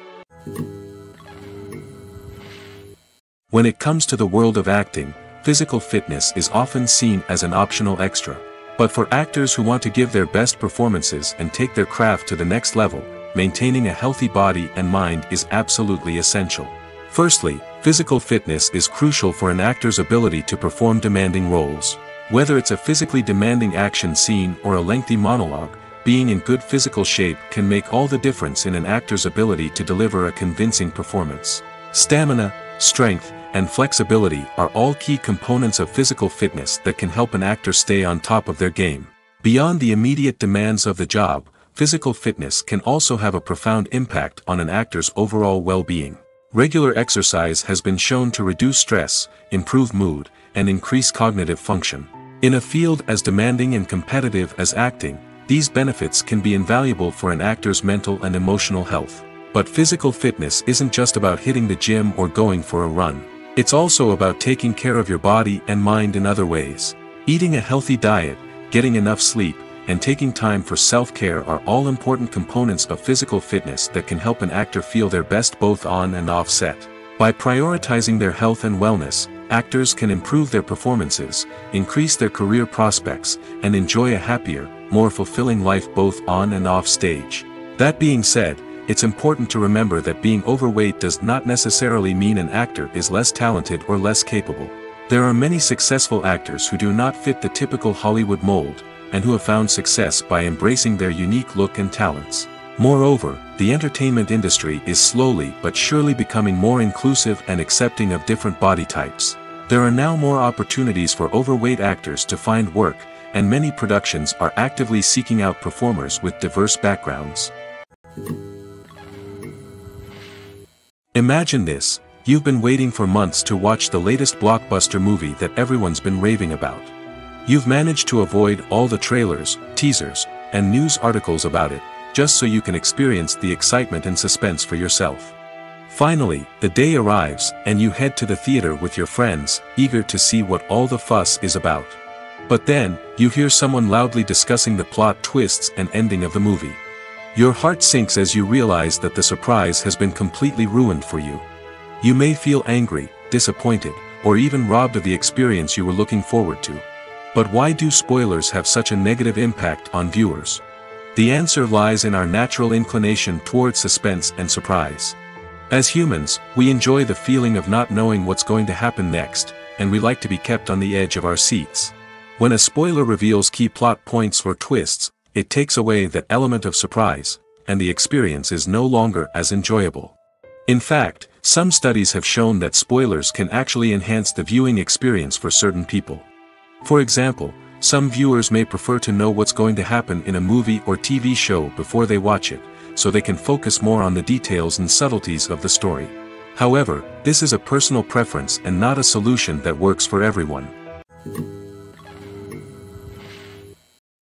When it comes to the world of acting, physical fitness is often seen as an optional extra. But for actors who want to give their best performances and take their craft to the next level, maintaining a healthy body and mind is absolutely essential. Firstly, physical fitness is crucial for an actor's ability to perform demanding roles. Whether it's a physically demanding action scene or a lengthy monologue, being in good physical shape can make all the difference in an actor's ability to deliver a convincing performance. Stamina, strength, and flexibility are all key components of physical fitness that can help an actor stay on top of their game. Beyond the immediate demands of the job, physical fitness can also have a profound impact on an actor's overall well-being. Regular exercise has been shown to reduce stress, improve mood, and increase cognitive function. In a field as demanding and competitive as acting, these benefits can be invaluable for an actor's mental and emotional health. But physical fitness isn't just about hitting the gym or going for a run. It's also about taking care of your body and mind in other ways. Eating a healthy diet, getting enough sleep, and taking time for self-care are all important components of physical fitness that can help an actor feel their best both on and off set. By prioritizing their health and wellness, actors can improve their performances, increase their career prospects, and enjoy a happier, more fulfilling life both on and off stage. That being said, it's important to remember that being overweight does not necessarily mean an actor is less talented or less capable. There are many successful actors who do not fit the typical Hollywood mold, and who have found success by embracing their unique look and talents. Moreover, the entertainment industry is slowly but surely becoming more inclusive and accepting of different body types. There are now more opportunities for overweight actors to find work, and many productions are actively seeking out performers with diverse backgrounds. Imagine this, you've been waiting for months to watch the latest blockbuster movie that everyone's been raving about. You've managed to avoid all the trailers, teasers, and news articles about it, just so you can experience the excitement and suspense for yourself. Finally, the day arrives, and you head to the theater with your friends, eager to see what all the fuss is about. But then, you hear someone loudly discussing the plot twists and ending of the movie. Your heart sinks as you realize that the surprise has been completely ruined for you. You may feel angry, disappointed, or even robbed of the experience you were looking forward to. But why do spoilers have such a negative impact on viewers? The answer lies in our natural inclination towards suspense and surprise. As humans, we enjoy the feeling of not knowing what's going to happen next, and we like to be kept on the edge of our seats. When a spoiler reveals key plot points or twists, it takes away that element of surprise, and the experience is no longer as enjoyable. In fact, some studies have shown that spoilers can actually enhance the viewing experience for certain people. For example, some viewers may prefer to know what's going to happen in a movie or TV show before they watch it, so they can focus more on the details and subtleties of the story. However, this is a personal preference and not a solution that works for everyone.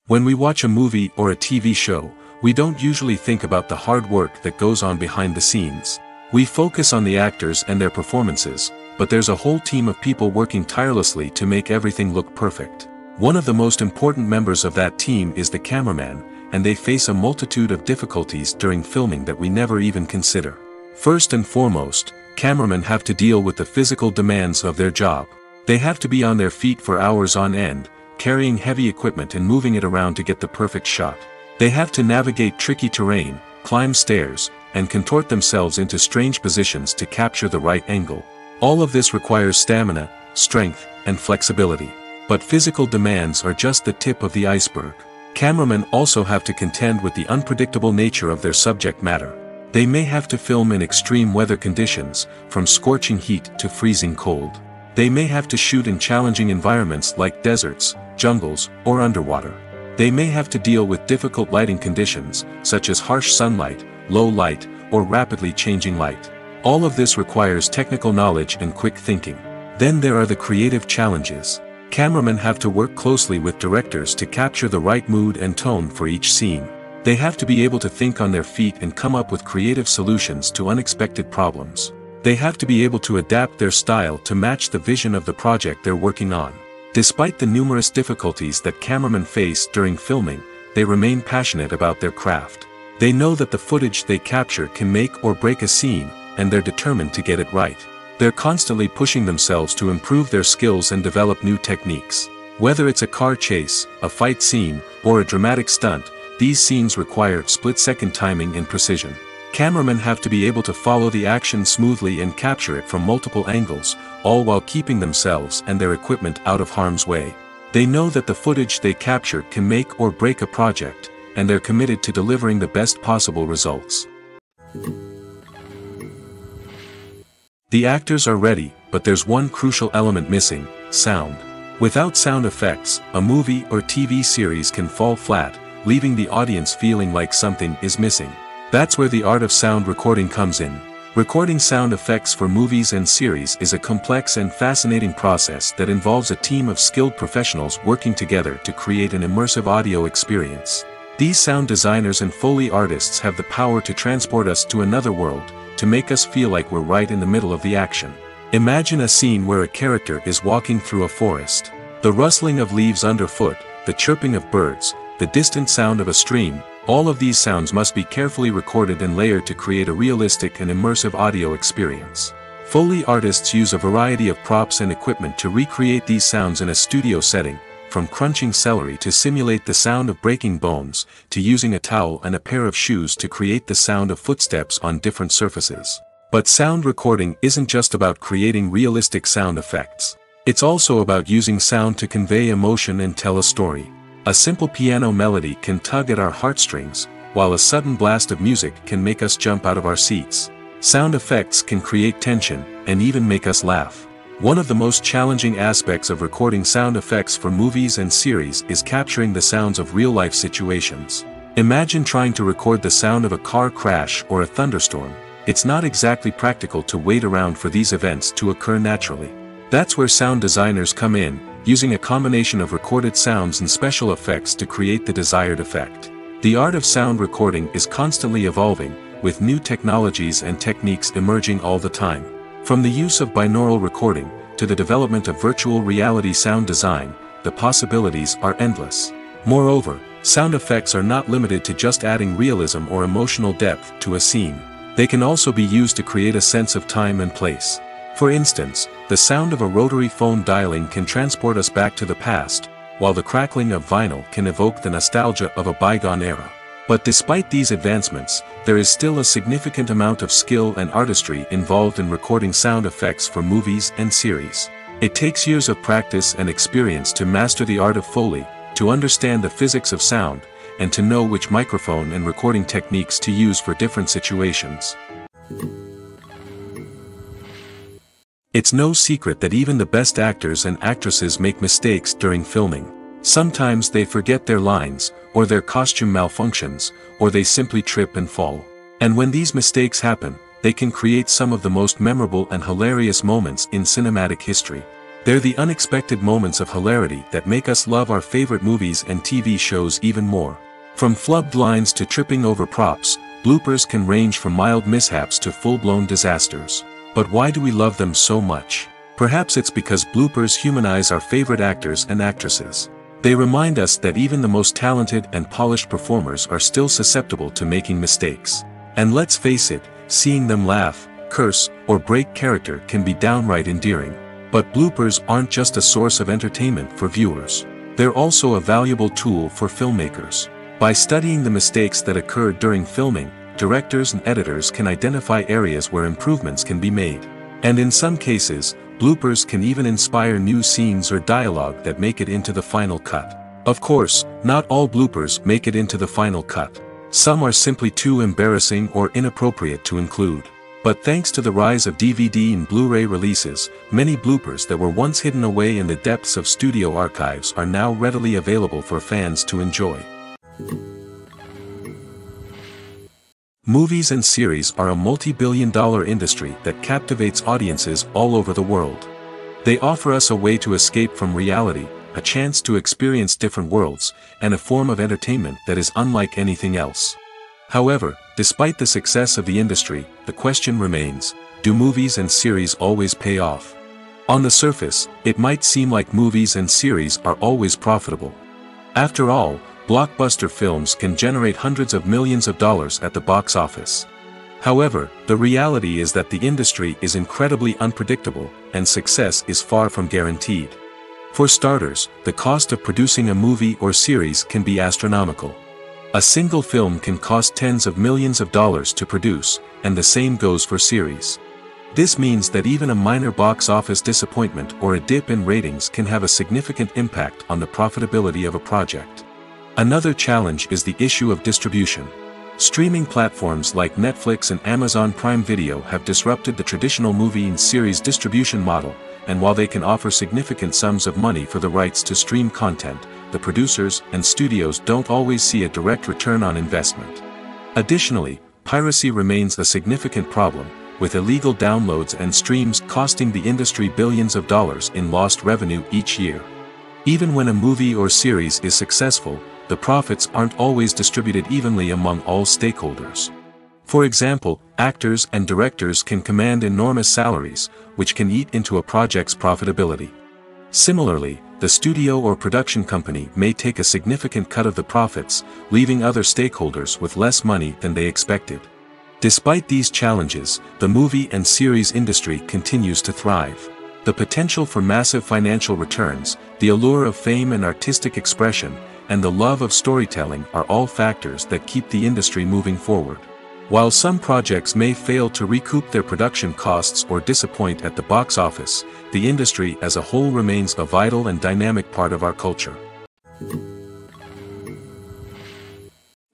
When we watch a movie or a TV show, we don't usually think about the hard work that goes on behind the scenes. We focus on the actors and their performances, but there's a whole team of people working tirelessly to make everything look perfect. One of the most important members of that team is the cameraman, and they face a multitude of difficulties during filming that we never even consider. First and foremost, cameramen have to deal with the physical demands of their job. They have to be on their feet for hours on end, carrying heavy equipment and moving it around to get the perfect shot. They have to navigate tricky terrain, climb stairs, and contort themselves into strange positions to capture the right angle. All of this requires stamina, strength, and flexibility. But physical demands are just the tip of the iceberg. Cameramen also have to contend with the unpredictable nature of their subject matter. They may have to film in extreme weather conditions, from scorching heat to freezing cold. They may have to shoot in challenging environments like deserts, jungles, or underwater. They may have to deal with difficult lighting conditions, such as harsh sunlight, low light, or rapidly changing light. All of this requires technical knowledge and quick thinking. Then there are the creative challenges. Cameramen have to work closely with directors to capture the right mood and tone for each scene. They have to be able to think on their feet and come up with creative solutions to unexpected problems. They have to be able to adapt their style to match the vision of the project they're working on. Despite the numerous difficulties that cameramen face during filming, they remain passionate about their craft. They know that the footage they capture can make or break a scene, and they're determined to get it right. They're constantly pushing themselves to improve their skills and develop new techniques. Whether it's a car chase, a fight scene, or a dramatic stunt, these scenes require split-second timing and precision. Cameramen have to be able to follow the action smoothly and capture it from multiple angles, all while keeping themselves and their equipment out of harm's way. They know that the footage they capture can make or break a project, and they're committed to delivering the best possible results. The actors are ready, but there's one crucial element missing: sound. Without sound effects, a movie or TV series can fall flat, leaving the audience feeling like something is missing. That's where the art of sound recording comes in. Recording sound effects for movies and series is a complex and fascinating process that involves a team of skilled professionals working together to create an immersive audio experience. These sound designers and Foley artists have the power to transport us to another world, to make us feel like we're right in the middle of the action. Imagine a scene where a character is walking through a forest. The rustling of leaves underfoot, the chirping of birds, the distant sound of a stream, all of these sounds must be carefully recorded and layered to create a realistic and immersive audio experience. Foley artists use a variety of props and equipment to recreate these sounds in a studio setting, from crunching celery to simulate the sound of breaking bones, to using a towel and a pair of shoes to create the sound of footsteps on different surfaces. But sound recording isn't just about creating realistic sound effects. It's also about using sound to convey emotion and tell a story. A simple piano melody can tug at our heartstrings, while a sudden blast of music can make us jump out of our seats. Sound effects can create tension, and even make us laugh. One of the most challenging aspects of recording sound effects for movies and series is capturing the sounds of real-life situations. Imagine trying to record the sound of a car crash or a thunderstorm. It's not exactly practical to wait around for these events to occur naturally. That's where sound designers come in, using a combination of recorded sounds and special effects to create the desired effect. The art of sound recording is constantly evolving, with new technologies and techniques emerging all the time. From the use of binaural recording, to the development of virtual reality sound design, the possibilities are endless. Moreover, sound effects are not limited to just adding realism or emotional depth to a scene. They can also be used to create a sense of time and place. For instance, the sound of a rotary phone dialing can transport us back to the past, while the crackling of vinyl can evoke the nostalgia of a bygone era. But despite these advancements, there is still a significant amount of skill and artistry involved in recording sound effects for movies and series. It takes years of practice and experience to master the art of Foley, to understand the physics of sound, and to know which microphone and recording techniques to use for different situations. It's no secret that even the best actors and actresses make mistakes during filming. Sometimes they forget their lines, or their costume malfunctions, or they simply trip and fall. And when these mistakes happen, they can create some of the most memorable and hilarious moments in cinematic history. They're the unexpected moments of hilarity that make us love our favorite movies and TV shows even more. From flubbed lines to tripping over props, bloopers can range from mild mishaps to full-blown disasters. But why do we love them so much? Perhaps it's because bloopers humanize our favorite actors and actresses. They remind us that even the most talented and polished performers are still susceptible to making mistakes. And let's face it, seeing them laugh, curse, or break character can be downright endearing. But bloopers aren't just a source of entertainment for viewers. They're also a valuable tool for filmmakers. By studying the mistakes that occurred during filming, directors and editors can identify areas where improvements can be made. And in some cases, bloopers can even inspire new scenes or dialogue that make it into the final cut. Of course, not all bloopers make it into the final cut. Some are simply too embarrassing or inappropriate to include. But thanks to the rise of DVD and Blu-ray releases, many bloopers that were once hidden away in the depths of studio archives are now readily available for fans to enjoy. Movies and series are a multi-billion-dollar industry that captivates audiences all over the world. They offer us a way to escape from reality, a chance to experience different worlds, and a form of entertainment that is unlike anything else. However, despite the success of the industry, the question remains, do movies and series always pay off? On the surface, it might seem like movies and series are always profitable. After all, blockbuster films can generate hundreds of millions of dollars at the box office. However, the reality is that the industry is incredibly unpredictable, and success is far from guaranteed. For starters, the cost of producing a movie or series can be astronomical. A single film can cost tens of millions of dollars to produce, and the same goes for series. This means that even a minor box office disappointment or a dip in ratings can have a significant impact on the profitability of a project. Another challenge is the issue of distribution. Streaming platforms like Netflix and Amazon Prime Video have disrupted the traditional movie and series distribution model, and while they can offer significant sums of money for the rights to stream content, the producers and studios don't always see a direct return on investment. Additionally, piracy remains a significant problem, with illegal downloads and streams costing the industry billions of dollars in lost revenue each year. Even when a movie or series is successful, the profits aren't always distributed evenly among all stakeholders. For example, actors and directors can command enormous salaries, which can eat into a project's profitability. Similarly, the studio or production company may take a significant cut of the profits, leaving other stakeholders with less money than they expected. Despite these challenges, the movie and series industry continues to thrive. The potential for massive financial returns, the allure of fame and artistic expression, and the love of storytelling are all factors that keep the industry moving forward. While some projects may fail to recoup their production costs or disappoint at the box office, the industry as a whole remains a vital and dynamic part of our culture.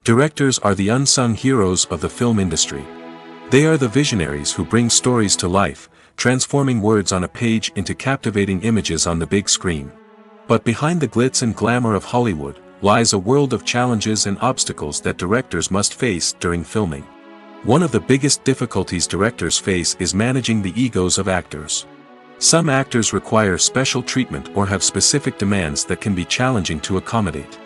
Directors are the unsung heroes of the film industry. They are the visionaries who bring stories to life, transforming words on a page into captivating images on the big screen. But behind the glitz and glamour of Hollywood, lies a world of challenges and obstacles that directors must face during filming. One of the biggest difficulties directors face is managing the egos of actors. Some actors require special treatment or have specific demands that can be challenging to accommodate.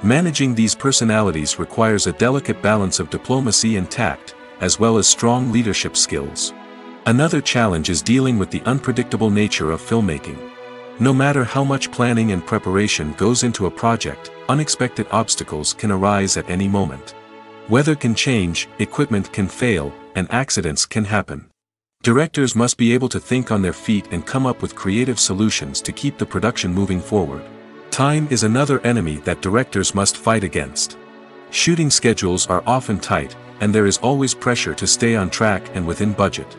Managing these personalities requires a delicate balance of diplomacy and tact, as well as strong leadership skills. Another challenge is dealing with the unpredictable nature of filmmaking. No matter how much planning and preparation goes into a project, unexpected obstacles can arise at any moment. Weather can change, equipment can fail, and accidents can happen. Directors must be able to think on their feet and come up with creative solutions to keep the production moving forward. Time is another enemy that directors must fight against. Shooting schedules are often tight, and there is always pressure to stay on track and within budget.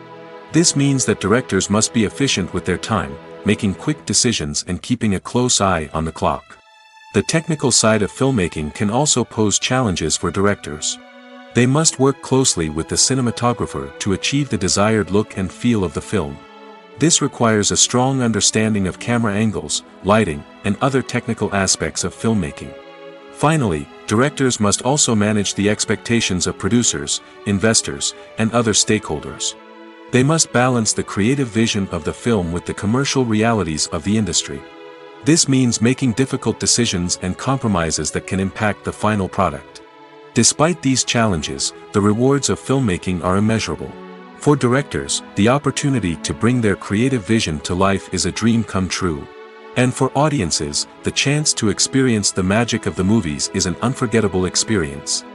This means that directors must be efficient with their time, making quick decisions and keeping a close eye on the clock. The technical side of filmmaking can also pose challenges for directors. They must work closely with the cinematographer to achieve the desired look and feel of the film. This requires a strong understanding of camera angles, lighting, and other technical aspects of filmmaking. Finally, directors must also manage the expectations of producers, investors, and other stakeholders. They must balance the creative vision of the film with the commercial realities of the industry. This means making difficult decisions and compromises that can impact the final product. Despite these challenges, the rewards of filmmaking are immeasurable. For directors, the opportunity to bring their creative vision to life is a dream come true. And for audiences, the chance to experience the magic of the movies is an unforgettable experience.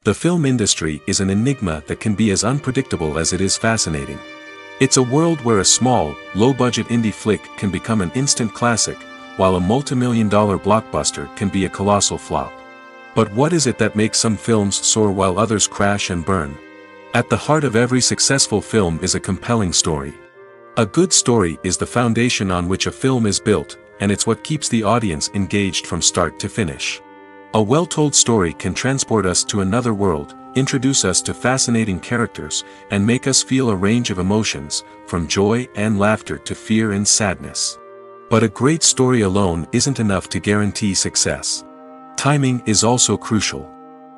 The film industry is an enigma that can be as unpredictable as it is fascinating. It's a world where a small, low-budget indie flick can become an instant classic, while a multi-million-dollar blockbuster can be a colossal flop. But what is it that makes some films soar while others crash and burn? At the heart of every successful film is a compelling story. A good story is the foundation on which a film is built, and it's what keeps the audience engaged from start to finish. A well-told story can transport us to another world, introduce us to fascinating characters, and make us feel a range of emotions, from joy and laughter to fear and sadness. But a great story alone isn't enough to guarantee success. Timing is also crucial.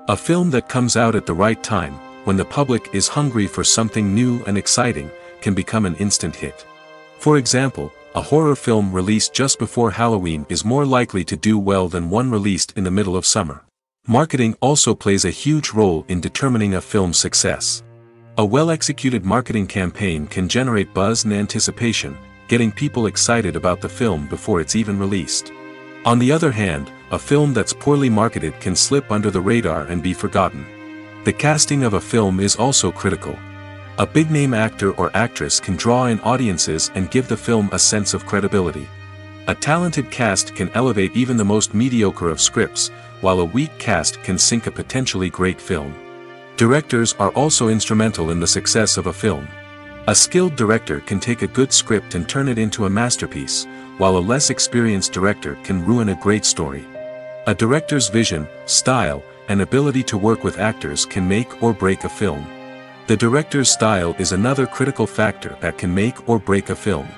A film that comes out at the right time, when the public is hungry for something new and exciting, can become an instant hit. For example, a horror film released just before Halloween is more likely to do well than one released in the middle of summer. Marketing also plays a huge role in determining a film's success. A well-executed marketing campaign can generate buzz and anticipation, getting people excited about the film before it's even released. On the other hand, a film that's poorly marketed can slip under the radar and be forgotten. The casting of a film is also critical. A big-name actor or actress can draw in audiences and give the film a sense of credibility. A talented cast can elevate even the most mediocre of scripts, while a weak cast can sink a potentially great film. Directors are also instrumental in the success of a film. A skilled director can take a good script and turn it into a masterpiece, while a less experienced director can ruin a great story. A director's vision, style, and ability to work with actors can make or break a film. The director's style is another critical factor that can make or break a film.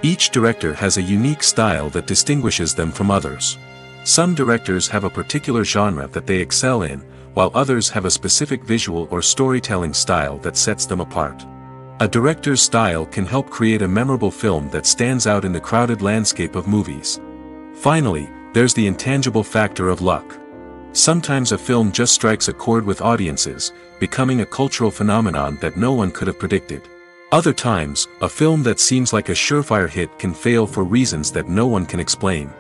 Each director has a unique style that distinguishes them from others. Some directors have a particular genre that they excel in, while others have a specific visual or storytelling style that sets them apart. A director's style can help create a memorable film that stands out in the crowded landscape of movies. Finally, there's the intangible factor of luck. Sometimes a film just strikes a chord with audiences, becoming a cultural phenomenon that no one could have predicted. Other times, a film that seems like a surefire hit can fail for reasons that no one can explain.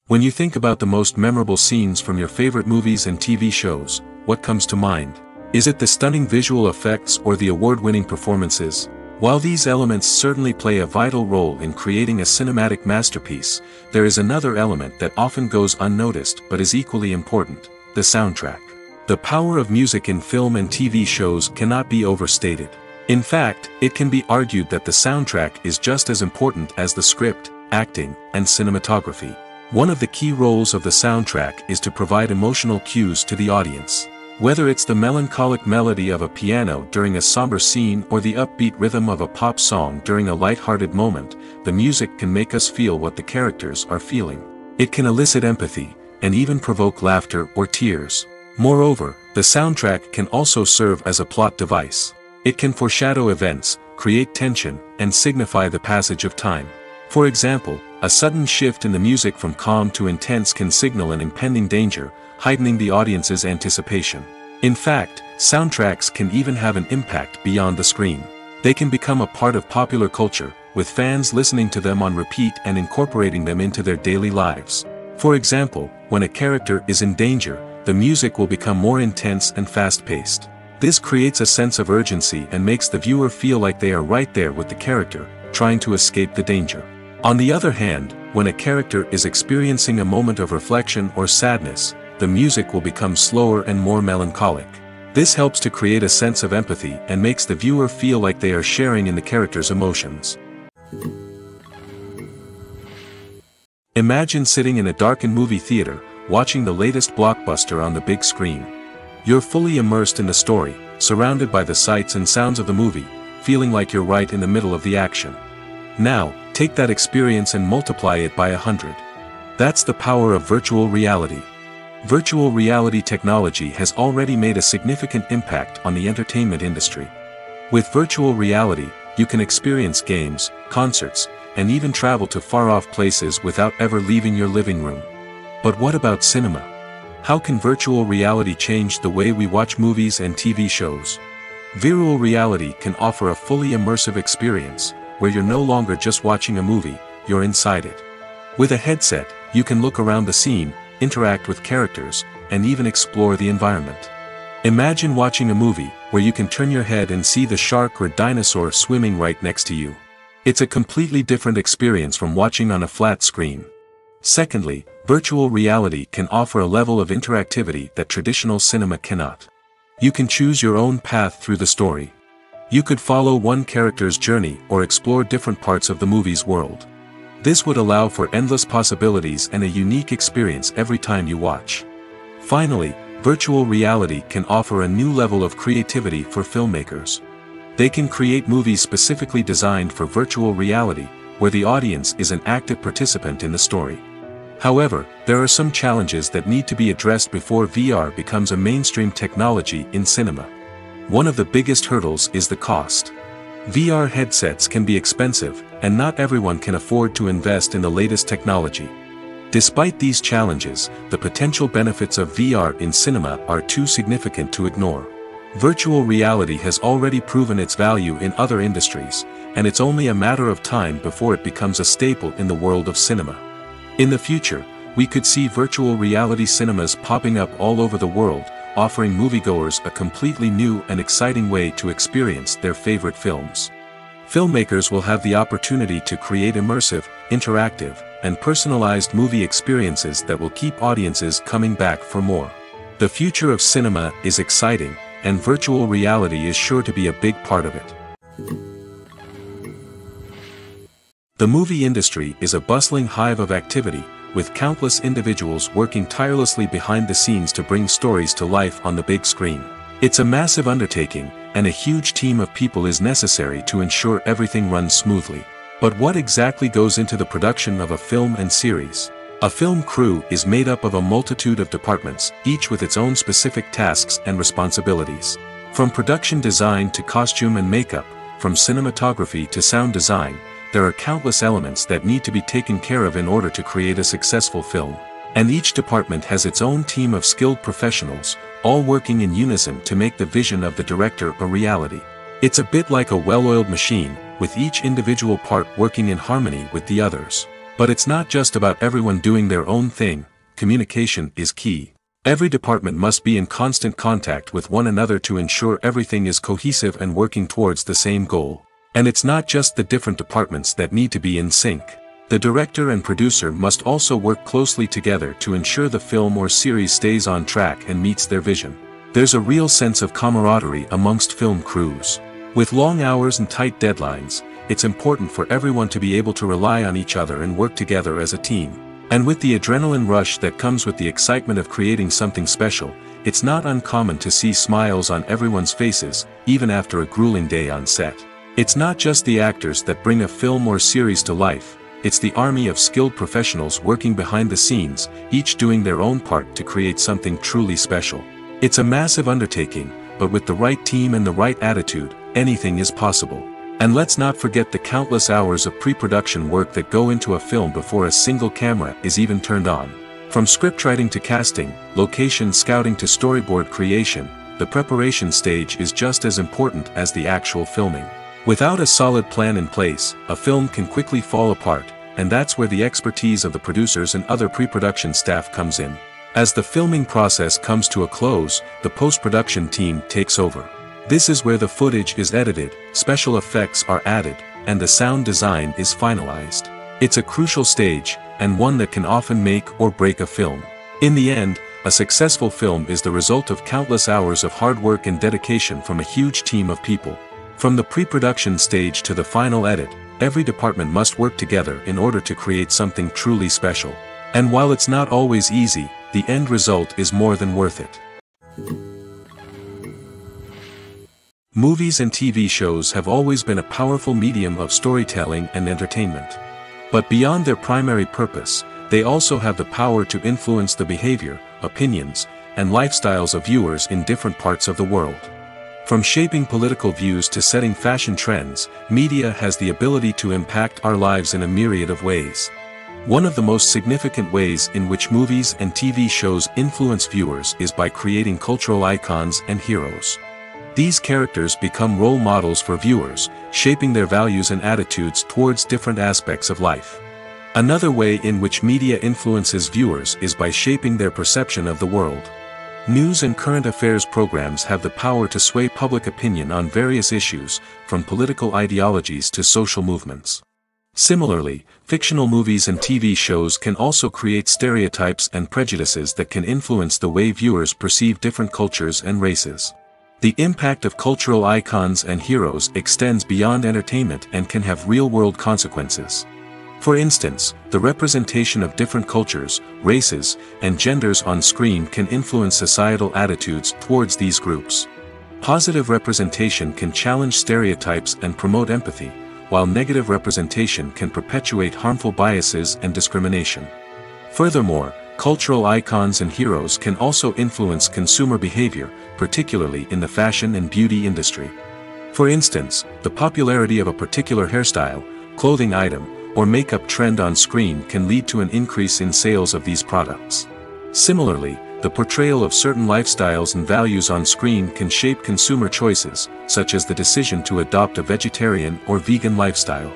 When you think about the most memorable scenes from your favorite movies and TV shows, what comes to mind? Is it the stunning visual effects or the award-winning performances? While these elements certainly play a vital role in creating a cinematic masterpiece, there is another element that often goes unnoticed but is equally important: the soundtrack. The power of music in film and TV shows cannot be overstated. In fact, it can be argued that the soundtrack is just as important as the script, acting, and cinematography. One of the key roles of the soundtrack is to provide emotional cues to the audience. Whether it's the melancholic melody of a piano during a somber scene or the upbeat rhythm of a pop song during a light-hearted moment, the music can make us feel what the characters are feeling. It can elicit empathy, and even provoke laughter or tears. Moreover, the soundtrack can also serve as a plot device. It can foreshadow events, create tension, and signify the passage of time. For example, a sudden shift in the music from calm to intense can signal an impending danger, heightening the audience's anticipation. In fact, soundtracks can even have an impact beyond the screen. They can become a part of popular culture, with fans listening to them on repeat and incorporating them into their daily lives. For example, when a character is in danger, the music will become more intense and fast-paced. This creates a sense of urgency and makes the viewer feel like they are right there with the character, trying to escape the danger. On the other hand, when a character is experiencing a moment of reflection or sadness, the music will become slower and more melancholic. This helps to create a sense of empathy and makes the viewer feel like they are sharing in the character's emotions. Imagine sitting in a darkened movie theater, watching the latest blockbuster on the big screen. You're fully immersed in the story, surrounded by the sights and sounds of the movie, feeling like you're right in the middle of the action. Now, take that experience and multiply it by 100. That's the power of virtual reality. Virtual reality technology has already made a significant impact on the entertainment industry. With virtual reality, you can experience games, concerts, and even travel to far-off places without ever leaving your living room. But what about cinema? How can virtual reality change the way we watch movies and TV shows? Virtual reality can offer a fully immersive experience, where you're no longer just watching a movie, you're inside it. With a headset, you can look around the scene, interact with characters, and even explore the environment. Imagine watching a movie where you can turn your head and see the shark or dinosaur swimming right next to you. It's a completely different experience from watching on a flat screen. Secondly, virtual reality can offer a level of interactivity that traditional cinema cannot. You can choose your own path through the story. You could follow one character's journey or explore different parts of the movie's world. This would allow for endless possibilities and a unique experience every time you watch. Finally, virtual reality can offer a new level of creativity for filmmakers. They can create movies specifically designed for virtual reality, where the audience is an active participant in the story. However, there are some challenges that need to be addressed before VR becomes a mainstream technology in cinema. One of the biggest hurdles is the cost. VR headsets can be expensive, and not everyone can afford to invest in the latest technology. Despite these challenges, the potential benefits of VR in cinema are too significant to ignore. Virtual reality has already proven its value in other industries, and it's only a matter of time before it becomes a staple in the world of cinema. In the future, we could see virtual reality cinemas popping up all over the world, offering moviegoers a completely new and exciting way to experience their favorite films. Filmmakers will have the opportunity to create immersive, interactive, and personalized movie experiences that will keep audiences coming back for more. The future of cinema is exciting, and virtual reality is sure to be a big part of it. The movie industry is a bustling hive of activity, with countless individuals working tirelessly behind the scenes to bring stories to life on the big screen. It's a massive undertaking, and a huge team of people is necessary to ensure everything runs smoothly. But what exactly goes into the production of a film and series? A film crew is made up of a multitude of departments, each with its own specific tasks and responsibilities. From production design to costume and makeup, from cinematography to sound design, there are countless elements that need to be taken care of in order to create a successful film. And each department has its own team of skilled professionals, all working in unison to make the vision of the director a reality. It's a bit like a well-oiled machine, with each individual part working in harmony with the others. But it's not just about everyone doing their own thing. Communication is key. Every department must be in constant contact with one another to ensure everything is cohesive and working towards the same goal. And it's not just the different departments that need to be in sync. The director and producer must also work closely together to ensure the film or series stays on track and meets their vision. There's a real sense of camaraderie amongst film crews. With long hours and tight deadlines, it's important for everyone to be able to rely on each other and work together as a team. And with the adrenaline rush that comes with the excitement of creating something special, it's not uncommon to see smiles on everyone's faces, even after a grueling day on set. It's not just the actors that bring a film or series to life, it's the army of skilled professionals working behind the scenes, each doing their own part to create something truly special. It's a massive undertaking, but with the right team and the right attitude, anything is possible. And let's not forget the countless hours of pre-production work that go into a film before a single camera is even turned on. From scriptwriting to casting, location scouting to storyboard creation, the preparation stage is just as important as the actual filming. Without a solid plan in place, a film can quickly fall apart, and that's where the expertise of the producers and other pre-production staff comes in. As the filming process comes to a close, the post-production team takes over. This is where the footage is edited, special effects are added, and the sound design is finalized. It's a crucial stage, and one that can often make or break a film. In the end, a successful film is the result of countless hours of hard work and dedication from a huge team of people. From the pre-production stage to the final edit, every department must work together in order to create something truly special. And while it's not always easy, the end result is more than worth it. Movies and TV shows have always been a powerful medium of storytelling and entertainment. But beyond their primary purpose, they also have the power to influence the behavior, opinions, and lifestyles of viewers in different parts of the world. From shaping political views to setting fashion trends, media has the ability to impact our lives in a myriad of ways. One of the most significant ways in which movies and TV shows influence viewers is by creating cultural icons and heroes. These characters become role models for viewers, shaping their values and attitudes towards different aspects of life. Another way in which media influences viewers is by shaping their perception of the world. News and current affairs programs have the power to sway public opinion on various issues, from political ideologies to social movements. Similarly, fictional movies and TV shows can also create stereotypes and prejudices that can influence the way viewers perceive different cultures and races. The impact of cultural icons and heroes extends beyond entertainment and can have real-world consequences. For instance, the representation of different cultures, races, and genders on screen can influence societal attitudes towards these groups. Positive representation can challenge stereotypes and promote empathy, while negative representation can perpetuate harmful biases and discrimination. Furthermore, cultural icons and heroes can also influence consumer behavior, particularly in the fashion and beauty industry. For instance, the popularity of a particular hairstyle, clothing item, or makeup trend on screen can lead to an increase in sales of these products. Similarly, the portrayal of certain lifestyles and values on screen can shape consumer choices, such as the decision to adopt a vegetarian or vegan lifestyle.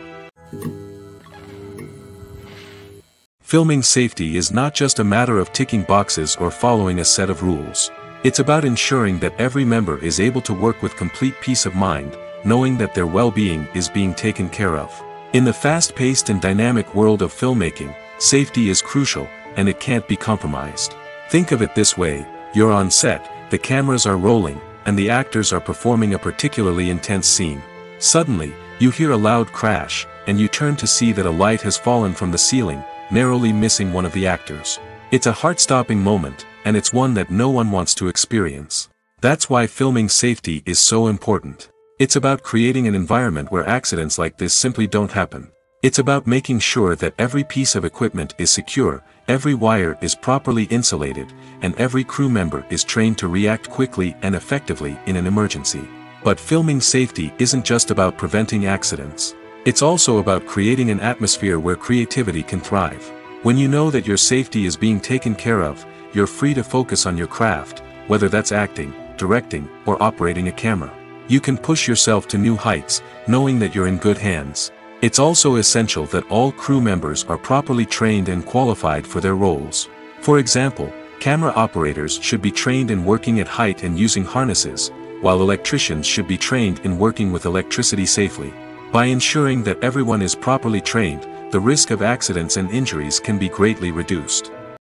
Filming safety is not just a matter of ticking boxes or following a set of rules. It's about ensuring that every member is able to work with complete peace of mind, knowing that their well-being is being taken care of. In the fast-paced and dynamic world of filmmaking, safety is crucial, and it can't be compromised. Think of it this way: you're on set, the cameras are rolling, and the actors are performing a particularly intense scene. Suddenly, you hear a loud crash, and you turn to see that a light has fallen from the ceiling, narrowly missing one of the actors. It's a heart-stopping moment, and it's one that no one wants to experience. That's why filming safety is so important. It's about creating an environment where accidents like this simply don't happen. It's about making sure that every piece of equipment is secure, every wire is properly insulated, and every crew member is trained to react quickly and effectively in an emergency. But filming safety isn't just about preventing accidents. It's also about creating an atmosphere where creativity can thrive. When you know that your safety is being taken care of, you're free to focus on your craft, whether that's acting, directing, or operating a camera. You can push yourself to new heights, knowing that you're in good hands. It's also essential that all crew members are properly trained and qualified for their roles. For example, camera operators should be trained in working at height and using harnesses, while electricians should be trained in working with electricity safely. By ensuring that everyone is properly trained, the risk of accidents and injuries can be greatly reduced.